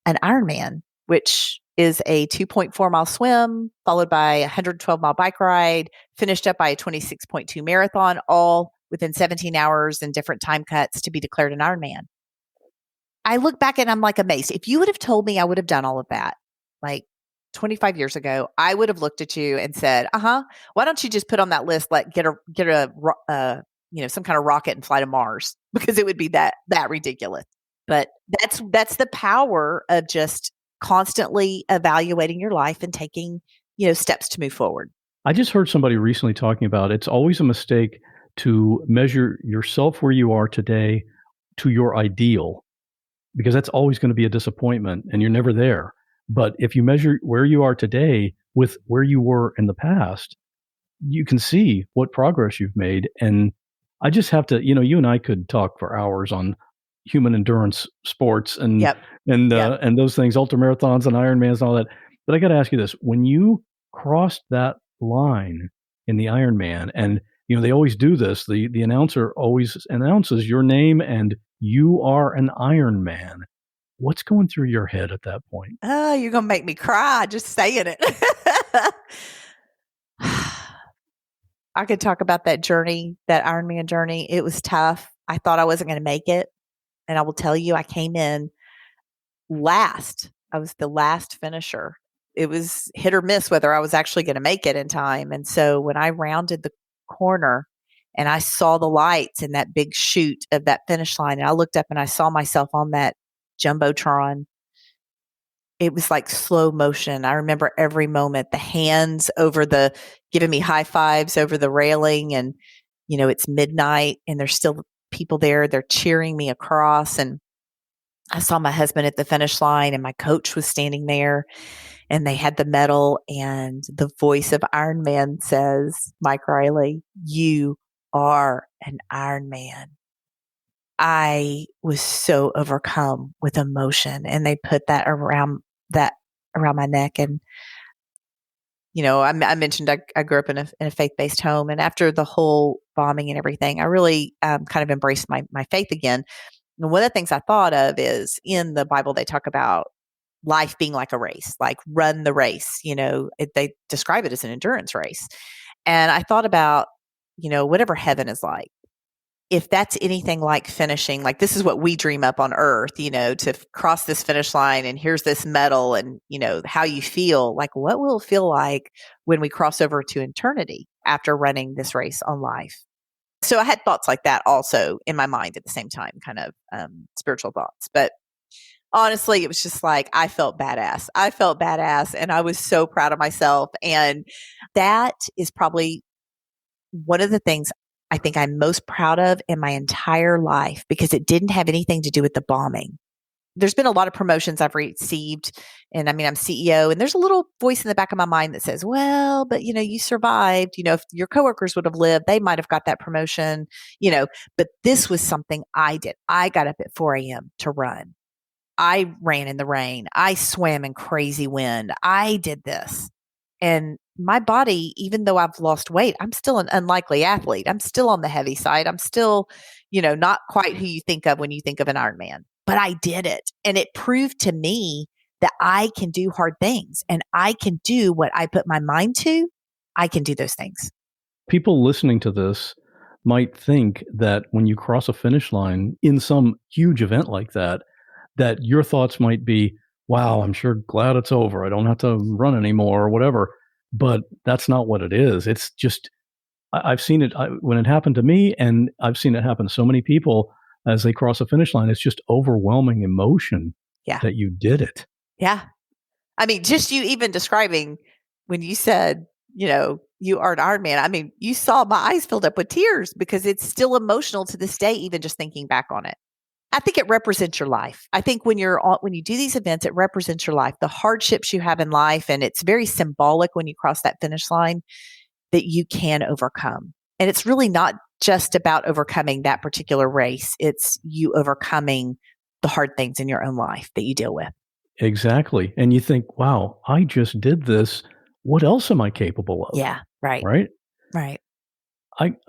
an Ironman, which is a 2.4 mile swim, followed by a 112 mile bike ride, finished up by a 26.2 marathon, all within 17 hours and different time cuts to be declared an Ironman. I look back and I'm like amazed. If you would have told me I would have done all of that like 25 years ago, I would have looked at you and said, why don't you just put on that list, get a some kind of rocket and fly to Mars, because it would be that ridiculous. But that's the power of just constantly evaluating your life and taking, steps to move forward. I just heard somebody recently talking about it's always a mistake to measure yourself where you are today to your ideal, because that's always going to be a disappointment and you're never there. But if you measure where you are today with where you were in the past, you can see what progress you've made. And I just have to, you and I could talk for hours on human endurance sports and those things, ultramarathons and Ironmans and all that. But I got to ask you this: when you crossed that line in the Ironman, and they always do this, the announcer always announces your name and you are an Ironman. What's going through your head at that point? Oh, you're gonna make me cry just saying it. I could talk about that journey, that Ironman journey. It was tough. I thought I wasn't going to make it. And I will tell you, I came in last. I was the last finisher. It was hit or miss whether I was actually going to make it in time. And so when I rounded the corner and I saw the lights in that big chute of that finish line, and I looked up and I saw myself on that Jumbotron, it was like slow motion. I remember every moment, the hands giving me high fives over the railing, and, it's midnight and there's still people there. They're cheering me across. And I saw my husband at the finish line and my coach was standing there and they had the medal, and the voice of Iron Man says, "Mike Riley, you are an Iron Man." I was so overcome with emotion, and they put that around my neck. And, I mentioned I grew up in a faith-based home, and after the whole bombing and everything, I really kind of embraced my faith again. And one of the things I thought of is in the Bible, they talk about life being like a race, like run the race. They describe it as an endurance race. And I thought about, whatever heaven is like. if that's anything like finishing, like this is what we dream up on Earth, to cross this finish line and here's this medal and, how you feel, like what will it feel like when we cross over to eternity after running this race on life? So I had thoughts like that also in my mind at the same time, kind of spiritual thoughts. But honestly, it was just like, I felt badass. And I was so proud of myself. And that is probably one of the things I think I'm most proud of in my entire life, because it didn't have anything to do with the bombing. There's been a lot of promotions I've received, and I'm CEO, and there's a little voice in the back of my mind that says, well, but you survived. If your coworkers would have lived, they might have got that promotion, but this was something I did. I got up at 4 a.m. to run. I ran in the rain. I swam in crazy wind. I did this. And my body, even though I've lost weight, I'm still an unlikely athlete. I'm still on the heavy side. I'm still, not quite who you think of when you think of an Ironman. But I did it. And it proved to me that I can do hard things and I can do what I put my mind to. I can do those things. People listening to this might think that when you cross a finish line in some huge event like that your thoughts might be, wow, I'm sure glad it's over. I don't have to run anymore or whatever. But that's not what it is. It's just, I've seen it when it happened to me, and I've seen it happen to so many people as they cross a finish line. It's just overwhelming emotion that you did it. Yeah. I mean, just you even describing when you said, you are an Ironman. I mean, you saw my eyes filled up with tears because it's still emotional to this day, even just thinking back on it. I think it represents your life. I think when you do these events, it represents your life, the hardships you have in life. And it's very symbolic when you cross that finish line that you can overcome. And it's really not just about overcoming that particular race. It's you overcoming the hard things in your own life that you deal with. Exactly. And you think, wow, I just did this. What else am I capable of? Yeah. Right. Right.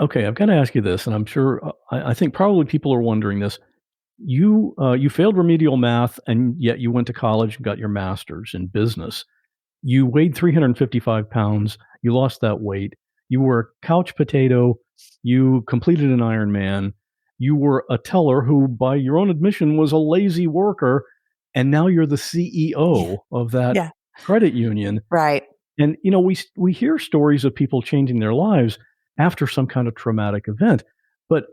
Okay. I've got to ask you this, and I'm sure, I think probably people are wondering this. You failed remedial math, and yet you went to college and got your master's in business. You weighed 355 pounds. You lost that weight. You were a couch potato. You completed an Ironman. You were a teller who, by your own admission, was a lazy worker. And now you're the CEO of that credit union. Right. And, we hear stories of people changing their lives after some kind of traumatic event. But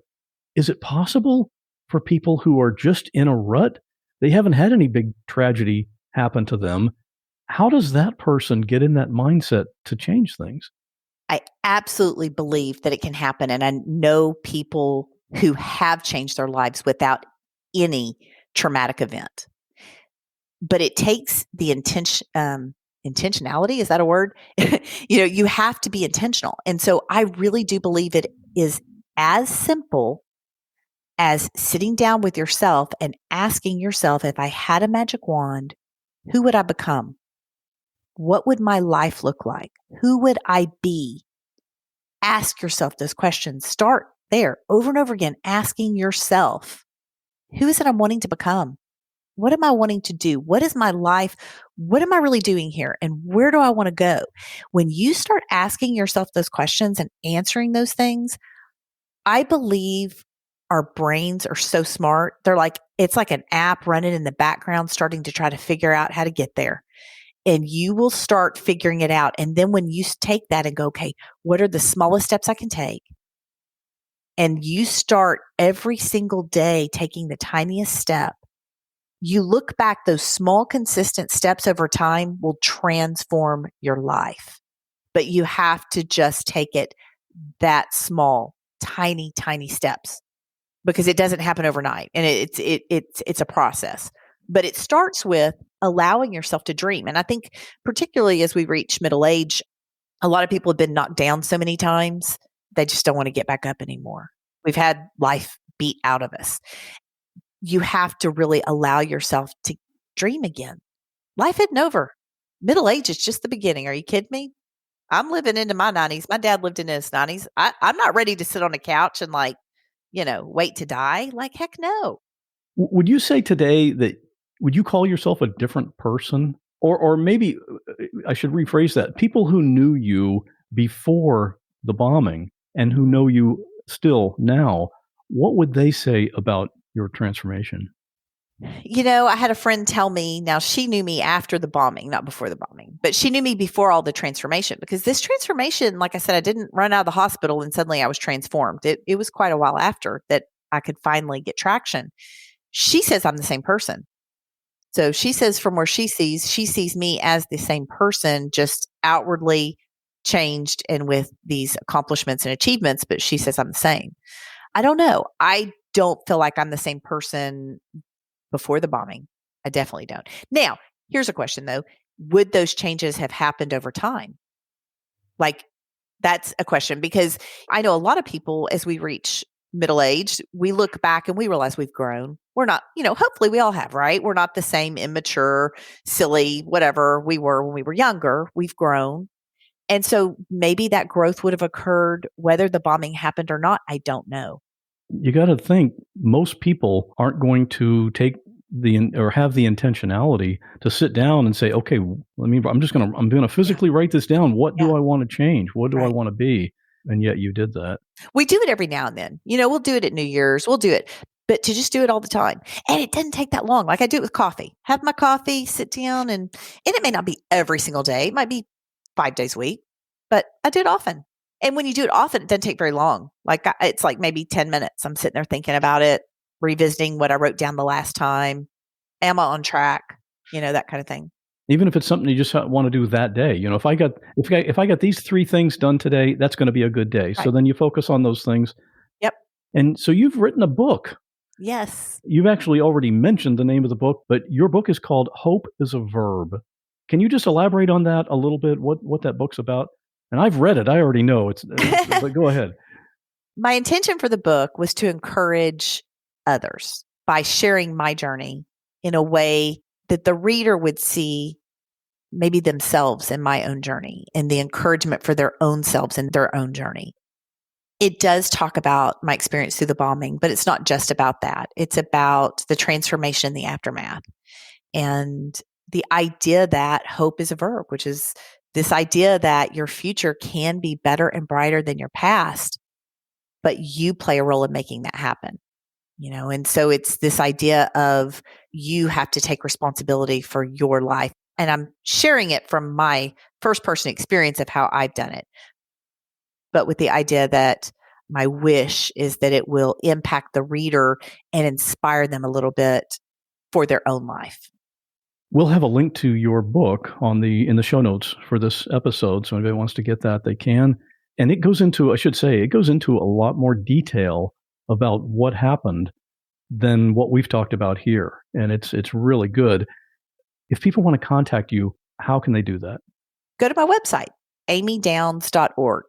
is it possible for people who are just in a rut? They haven't had any big tragedy happen to them. How does that person get in that mindset to change things? I absolutely believe that it can happen. And I know people who have changed their lives without any traumatic event. But it takes the intentionality. Is that a word? You have to be intentional. And so I really do believe it is as simple as sitting down with yourself and asking yourself, if I had a magic wand, who would I become? What would my life look like? Who would I be? Ask yourself those questions. Start there over and over again, asking yourself, who is it I'm wanting to become? What am I wanting to do? What is my life? What am I really doing here? And where do I want to go? When you start asking yourself those questions and answering those things, I believe our brains are so smart. It's like an app running in the background, starting to try to figure out how to get there. And you will start figuring it out. And then when you take that and go, okay, what are the smallest steps I can take? And you start every single day taking the tiniest step. You look back, those small, consistent steps over time will transform your life. But you have to just take it that small, tiny, tiny steps, because it doesn't happen overnight, and it's a process. But it starts with allowing yourself to dream. And I think particularly as we reach middle age, a lot of people have been knocked down so many times, they just don't want to get back up anymore. We've had life beat out of us. You have to really allow yourself to dream again. Life isn't over. Middle age is just the beginning. Are you kidding me? I'm living into my 90s. My dad lived in his 90s. I'm not ready to sit on a couch and wait to die. Heck no. Would you say today would you call yourself a different person? Or maybe I should rephrase that. People who knew you before the bombing and who know you still now, what would they say about your transformation? I had a friend tell me, now she knew me after the bombing, not before the bombing, but she knew me before all the transformation, because this transformation, like I said, I didn't run out of the hospital and suddenly I was transformed. It was quite a while after that I could finally get traction. She says I'm the same person. So she says from where she sees me as the same person, just outwardly changed and with these accomplishments and achievements, but she says I'm the same. I don't know. I don't feel like I'm the same person before the bombing. I definitely don't. Now, here's a question though. Would those changes have happened over time? Like, that's a question, because I know a lot of people, as we reach middle age, we look back and we realize we've grown. We're not, hopefully we all have, right? We're not the same immature, silly, whatever we were when we were younger. We've grown. And so maybe that growth would have occurred whether the bombing happened or not. I don't know. You got to think most people aren't going to take have the intentionality to sit down and say, okay, I'm going to physically write this down. What do I want to change? What do I want to be? And yet you did that. We do it every now and then. We'll do it at New Year's. We'll do it. But to just do it all the time. And it doesn't take that long. Like I do it with coffee. Have my coffee, sit down, and it may not be every single day. It might be 5 days a week, but I do it often. And when you do it often, it doesn't take very long. Like it's like maybe 10 minutes. I'm sitting there thinking about it, revisiting what I wrote down the last time. Am I on track? That kind of thing. Even if it's something you just want to do that day. If I got these 3 things done today, that's going to be a good day. Right. So then you focus on those things. Yep. And so you've written a book. Yes. You've actually already mentioned the name of the book, but your book is called Hope is a Verb. Can you just elaborate on that a little bit? What that book's about? And I've read it. I already know it's but go ahead. My intention for the book was to encourage others by sharing my journey in a way that the reader would see maybe themselves in my own journey and the encouragement for their own selves in their own journey. It does talk about my experience through the bombing, but it's not just about that. It's about the transformation in the aftermath and the idea that hope is a verb, which is this idea that your future can be better and brighter than your past, but you play a role in making that happen. And so it's this idea of you have to take responsibility for your life. And I'm sharing it from my first person experience of how I've done it. But with the idea that my wish is that it will impact the reader and inspire them a little bit for their own life. We'll have a link to your book in the show notes for this episode. So if anybody wants to get that, they can. And it goes into a lot more detail about what happened than what we've talked about here. And it's really good. If people want to contact you, how can they do that? Go to my website, amydowns.org.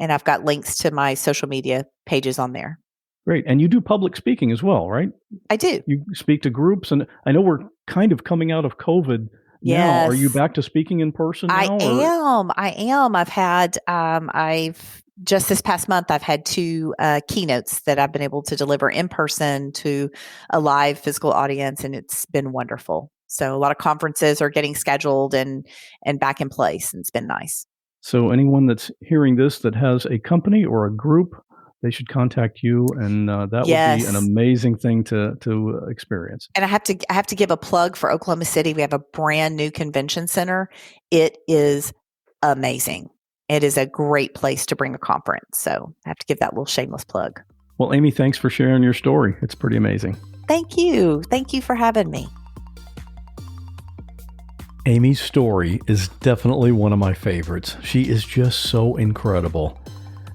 And I've got links to my social media pages on there. Great. And you do public speaking as well, right? I do. You speak to groups, and I know we're kind of coming out of COVID now. Are you back to speaking in person now? I am. I've just this past month, I've had 2 keynotes that I've been able to deliver in person to a live physical audience, and it's been wonderful. So a lot of conferences are getting scheduled and back in place, and it's been nice. So anyone that's hearing this that has a company or a group, they should contact you, and that would be an amazing thing to experience. And I have to give a plug for Oklahoma City. We have a brand new convention center. It is amazing. It is a great place to bring a conference. So I have to give that little shameless plug. Well, Amy, thanks for sharing your story. It's pretty amazing. Thank you. Thank you for having me. Amy's story is definitely one of my favorites. She is just so incredible.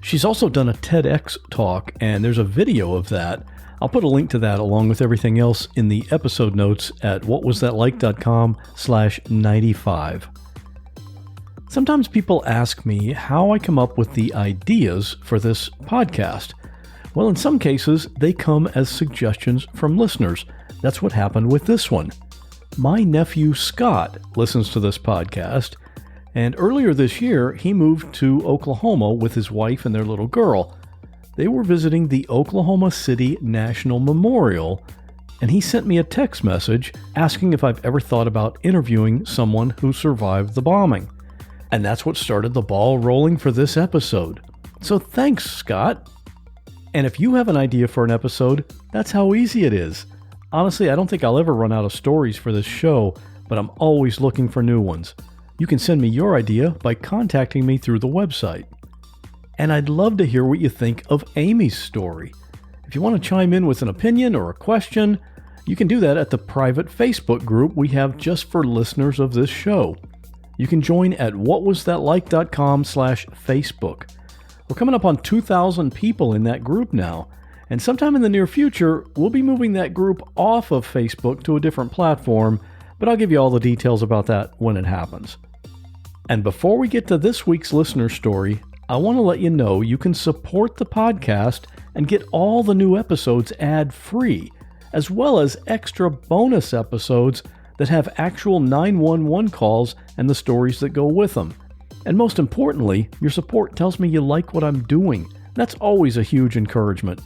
She's also done a TEDx talk, and there's a video of that. I'll put a link to that along with everything else in the episode notes at whatwasthatlike.com/95. Sometimes people ask me how I come up with the ideas for this podcast. Well, in some cases, they come as suggestions from listeners. That's what happened with this one. My nephew Scott listens to this podcast, and earlier this year, he moved to Oklahoma with his wife and their little girl. They were visiting the Oklahoma City National Memorial, and he sent me a text message asking if I've ever thought about interviewing someone who survived the bombing. And that's what started the ball rolling for this episode. So thanks, Scott. And if you have an idea for an episode, that's how easy it is. Honestly, I don't think I'll ever run out of stories for this show, but I'm always looking for new ones. You can send me your idea by contacting me through the website. And I'd love to hear what you think of Amy's story. If you want to chime in with an opinion or a question, you can do that at the private Facebook group we have just for listeners of this show. You can join at whatwasthatlike.com/Facebook. We're coming up on 2,000 people in that group now, and sometime in the near future, we'll be moving that group off of Facebook to a different platform, but I'll give you all the details about that when it happens. And before we get to this week's listener story, I want to let you know you can support the podcast and get all the new episodes ad-free, as well as extra bonus episodes that have actual 911 calls and the stories that go with them. And most importantly, your support tells me you like what I'm doing. That's always a huge encouragement.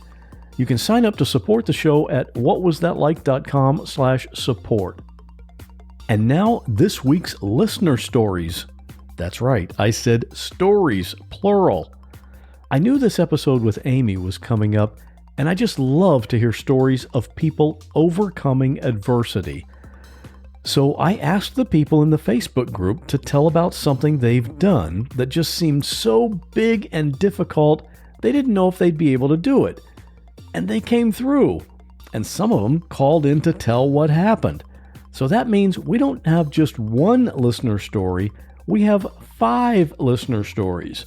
You can sign up to support the show at whatwasthatlike.com/support. And now, this week's listener stories. That's right, I said stories, plural. I knew this episode with Amy was coming up, and I just love to hear stories of people overcoming adversity. So I asked the people in the Facebook group to tell about something they've done that just seemed so big and difficult, they didn't know if they'd be able to do it. And they came through, and some of them called in to tell what happened. So that means we don't have just one listener story, we have 5 listener stories.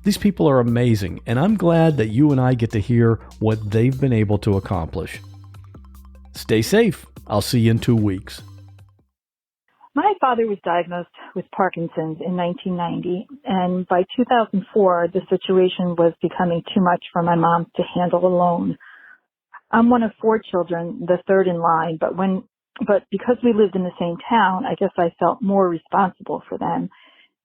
These people are amazing, and I'm glad that you and I get to hear what they've been able to accomplish. Stay safe. I'll see you in 2 weeks. My father was diagnosed with Parkinson's in 1990, and by 2004, the situation was becoming too much for my mom to handle alone. I'm one of 4 children, the third in line, but because we lived in the same town, I guess I felt more responsible for them.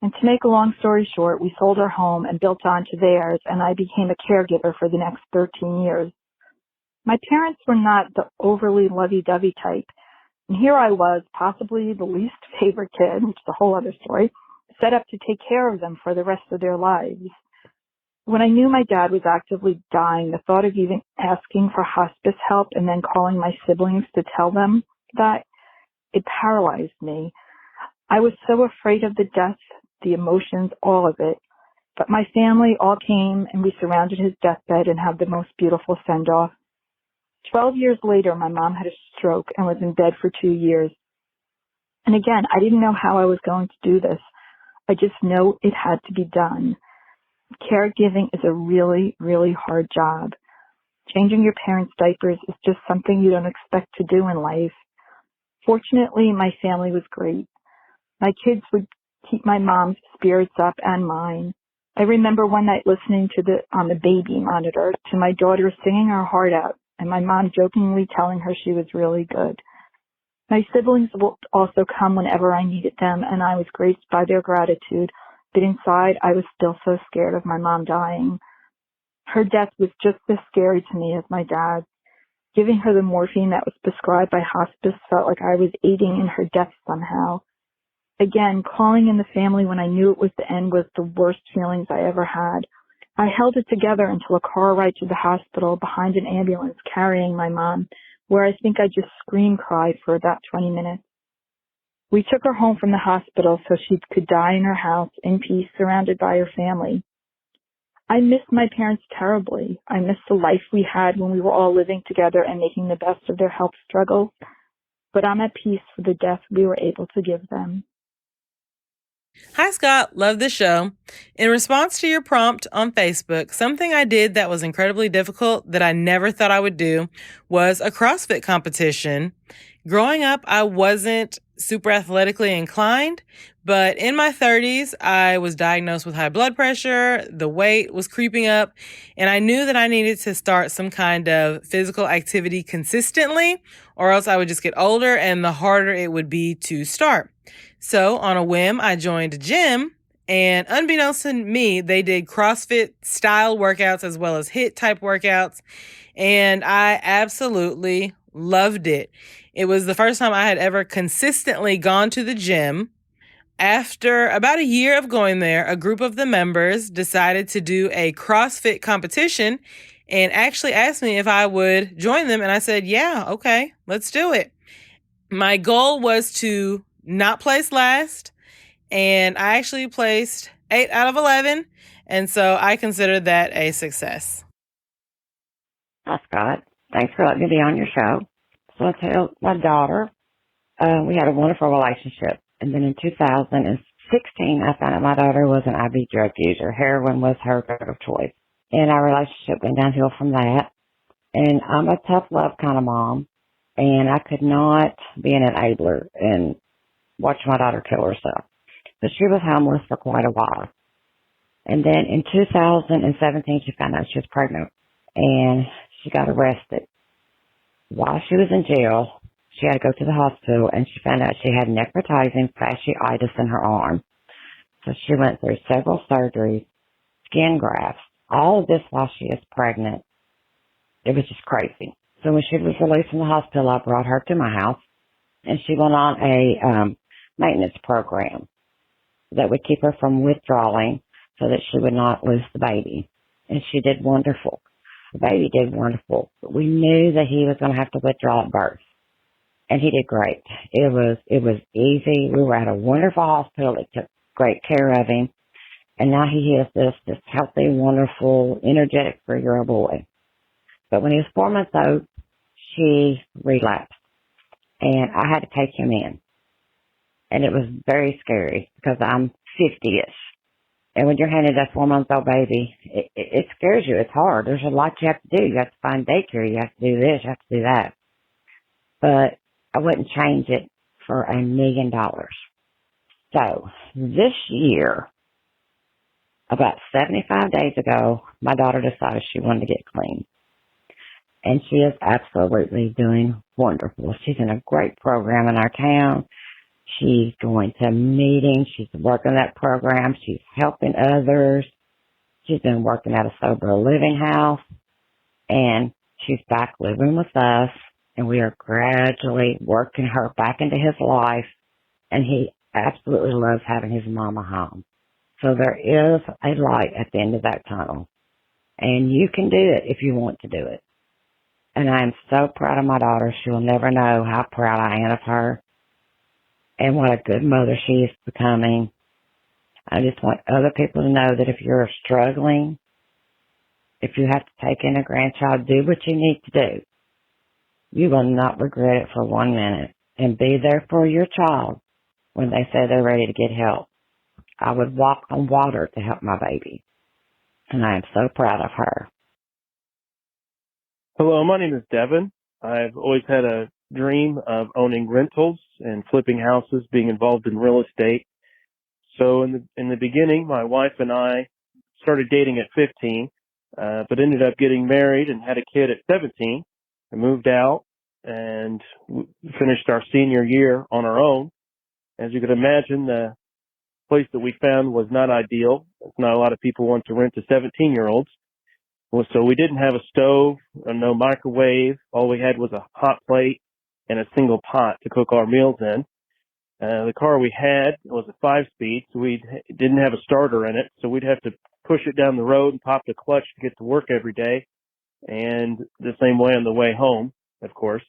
And to make a long story short, we sold our home and built onto theirs, and I became a caregiver for the next 13 years. My parents were not the overly lovey-dovey type. And here I was, possibly the least favorite kid, which is a whole other story, set up to take care of them for the rest of their lives. When I knew my dad was actively dying, the thought of even asking for hospice help and then calling my siblings to tell them that, it paralyzed me. I was so afraid of the death, the emotions, all of it. But my family all came and we surrounded his deathbed and had the most beautiful send-off. 12 years later, my mom had a stroke and was in bed for 2 years. And again, I didn't know how I was going to do this. I just know it had to be done. Caregiving is a really, really hard job. Changing your parents' diapers is just something you don't expect to do in life. Fortunately, my family was great. My kids would keep my mom's spirits up and mine. I remember one night listening on the baby monitor to my daughter singing her heart out, and my mom jokingly telling her she was really good. My siblings would also come whenever I needed them, and I was graced by their gratitude, but inside I was still so scared of my mom dying. Her death was just as scary to me as my dad's. Giving her the morphine that was prescribed by hospice felt like I was aiding in her death somehow. Again, calling in the family when I knew it was the end was the worst feelings I ever had. I held it together until a car ride to the hospital behind an ambulance carrying my mom, where I think I just cried for about 20 minutes. We took her home from the hospital so she could die in her house in peace, surrounded by her family. I miss my parents terribly. I miss the life we had when we were all living together and making the best of their health struggles. But I'm at peace for the death we were able to give them. Hi, Scott. Love the show. In response to your prompt on Facebook, something I did that was incredibly difficult that I never thought I would do was a CrossFit competition. Growing up, I wasn't super athletically inclined, but in my 30s, I was diagnosed with high blood pressure, the weight was creeping up, and I knew that I needed to start some kind of physical activity consistently, or else I would just get older and the harder it would be to start. So on a whim, I joined a gym, and unbeknownst to me, they did CrossFit style workouts as well as HIIT type workouts, and I absolutely loved it. It was the first time I had ever consistently gone to the gym. After about a year of going there, a group of the members decided to do a CrossFit competition, and actually asked me if I would join them. And I said, yeah, okay, let's do it. My goal was to not place last, and I actually placed 8 out of 11. And so I consider that a success. Hi, Scott. Thanks for letting me be on your show. So I tell my daughter, we had a wonderful relationship. And then in 2016, I found out my daughter was an IV drug user. Heroin was her drug of choice. And our relationship went downhill from that. And I'm a tough love kind of mom. And I could not be an enabler and watch my daughter kill herself. But she was homeless for quite a while. And then in 2017, she found out she was pregnant. And she got arrested. While she was in jail, she had to go to the hospital, and she found out she had necrotizing fasciitis in her arm. So she went through several surgeries, skin grafts, all of this while she is pregnant. It was just crazy. So when she was released from the hospital, I brought her to my house, and she went on a maintenance program that would keep her from withdrawing so that she would not lose the baby. And she did wonderful. The baby did wonderful, but we knew that he was going to have to withdraw at birth, and he did great. It was easy. We were at a wonderful hospital that took great care of him, and now he is this healthy, wonderful, energetic 3-year-old boy. But when he was 4 months old, she relapsed, and I had to take him in, and it was very scary because I'm 50-ish. And when you're handed a 4-month-old baby, it scares you. It's hard. There's a lot you have to do. You have to find daycare. You have to do this. You have to do that. But I wouldn't change it for $1 million. So this year, about 75 days ago, my daughter decided she wanted to get clean. And she is absolutely doing wonderful. She's in a great program in our town. She's going to meetings. She's working that program. She's helping others. She's been working at a sober living house. And she's back living with us. And we are gradually working her back into his life. And he absolutely loves having his mama home. So there is a light at the end of that tunnel. And you can do it if you want to do it. And I am so proud of my daughter. She will never know how proud I am of her. And what a good mother she is becoming. I just want other people to know that if you're struggling, if you have to take in a grandchild, do what you need to do. You will not regret it for 1 minute. And be there for your child when they say they're ready to get help. I would walk on water to help my baby. And I am so proud of her. Hello, my name is Devin. I've always had a dream of owning rentals and flipping houses, being involved in real estate. So in the beginning, my wife and I started dating at 15, but ended up getting married and had a kid at 17. I moved out and finished our senior year on our own. As you could imagine, the place that we found was not ideal. Not a lot of people want to rent to 17-year-olds. So we didn't have a stove, no microwave. All we had was a hot plate and a single pot to cook our meals in. The car we had was a 5-speed, so we didn't have a starter in it. So we'd have to push it down the road and pop the clutch to get to work every day. And the same way on the way home, of course.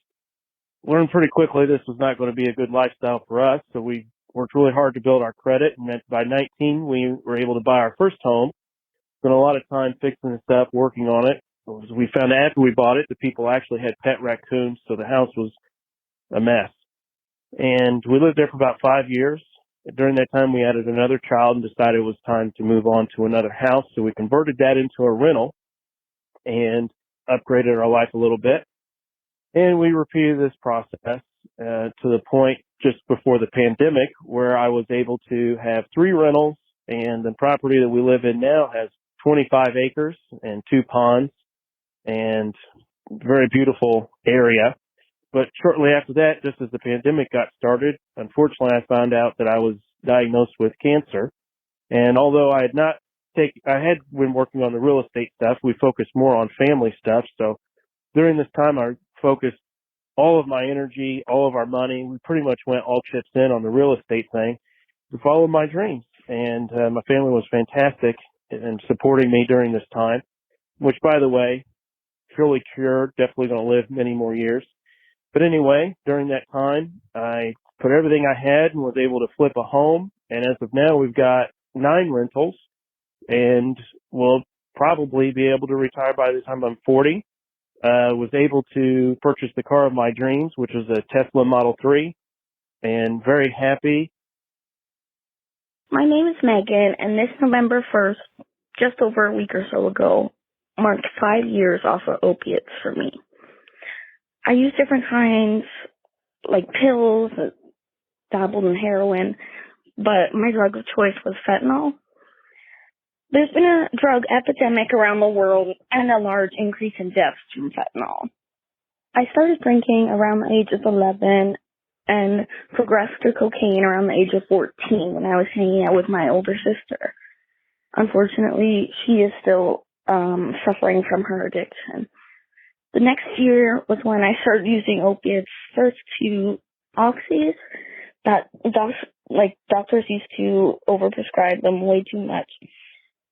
Learned pretty quickly this was not going to be a good lifestyle for us. So we worked really hard to build our credit. And by 19, we were able to buy our first home. Spent a lot of time fixing the stuff, working on it. We found out after we bought it, the people actually had pet raccoons, so the house was a mess. And we lived there for about 5 years. During that time, we added another child and decided it was time to move on to another house. So we converted that into a rental and upgraded our life a little bit. And we repeated this process to the point just before the pandemic where I was able to have 3 rentals, and the property that we live in now has 25 acres and 2 ponds and very beautiful area. But shortly after that, just as the pandemic got started, unfortunately, I found out that I was diagnosed with cancer. And although I had been working on the real estate stuff, we focused more on family stuff. So during this time, I focused all of my energy, all of our money. We pretty much went all chips in on the real estate thing to follow my dreams. And my family was fantastic in supporting me during this time, which, by the way, fully cured, definitely going to live many more years. But anyway, during that time, I put everything I had and was able to flip a home. And as of now, we've got 9 rentals, and we'll probably be able to retire by the time I'm 40. Was able to purchase the car of my dreams, which was a Tesla Model 3, and very happy. My name is Megan, and this November 1st, just over a week or so ago, marked 5 years off of opiates for me. I used different kinds, like pills, dabbled in heroin, but my drug of choice was fentanyl. There's been a drug epidemic around the world and a large increase in deaths from fentanyl. I started drinking around the age of 11 and progressed to cocaine around the age of 14 when I was hanging out with my older sister. Unfortunately, she is still suffering from her addiction. The next year was when I started using opiates, first 2 oxys that doctors used to overprescribe them way too much.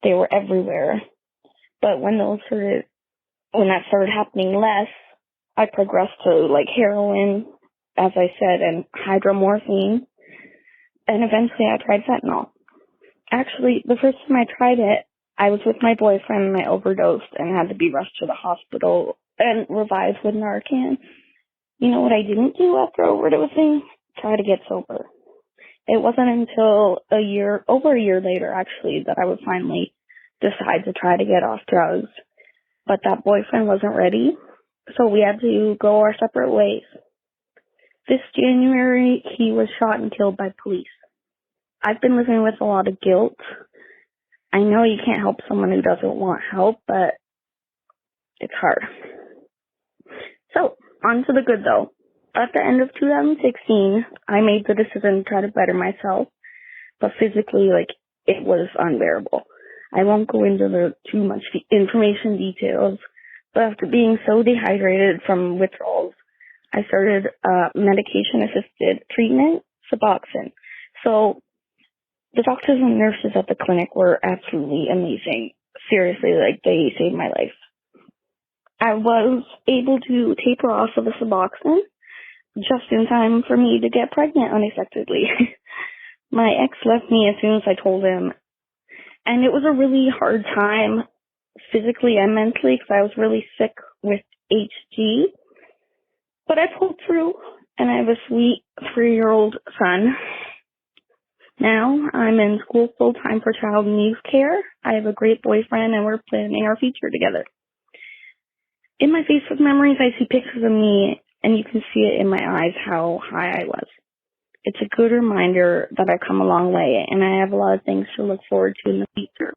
They were everywhere. But when that started happening less, I progressed to heroin, as I said, and hydromorphine. And eventually I tried fentanyl. Actually, the first time I tried it, I was with my boyfriend and I overdosed and had to be rushed to the hospital and revived with Narcan. You know what I didn't do after overdosing? Try to get sober. It wasn't until over a year later, actually, that I would finally decide to try to get off drugs. But that boyfriend wasn't ready, so we had to go our separate ways. This January, he was shot and killed by police. I've been living with a lot of guilt. I know you can't help someone who doesn't want help, but it's hard. So, on to the good, though. At the end of 2016, I made the decision to try to better myself, but physically, it was unbearable. I won't go into too much information details, but after being so dehydrated from withdrawals, I started medication-assisted treatment, Suboxone. So, the doctors and nurses at the clinic were absolutely amazing. Seriously, they saved my life. I was able to taper off of the Suboxone just in time for me to get pregnant unexpectedly. My ex left me as soon as I told him, and it was a really hard time physically and mentally because I was really sick with HG. But I pulled through, and I have a sweet 3-year-old son. Now I'm in school full-time for child and youth care. I have a great boyfriend, and we're planning our future together. In my Facebook memories, I see pictures of me, and you can see it in my eyes how high I was. It's a good reminder that I've come a long way, and I have a lot of things to look forward to in the future.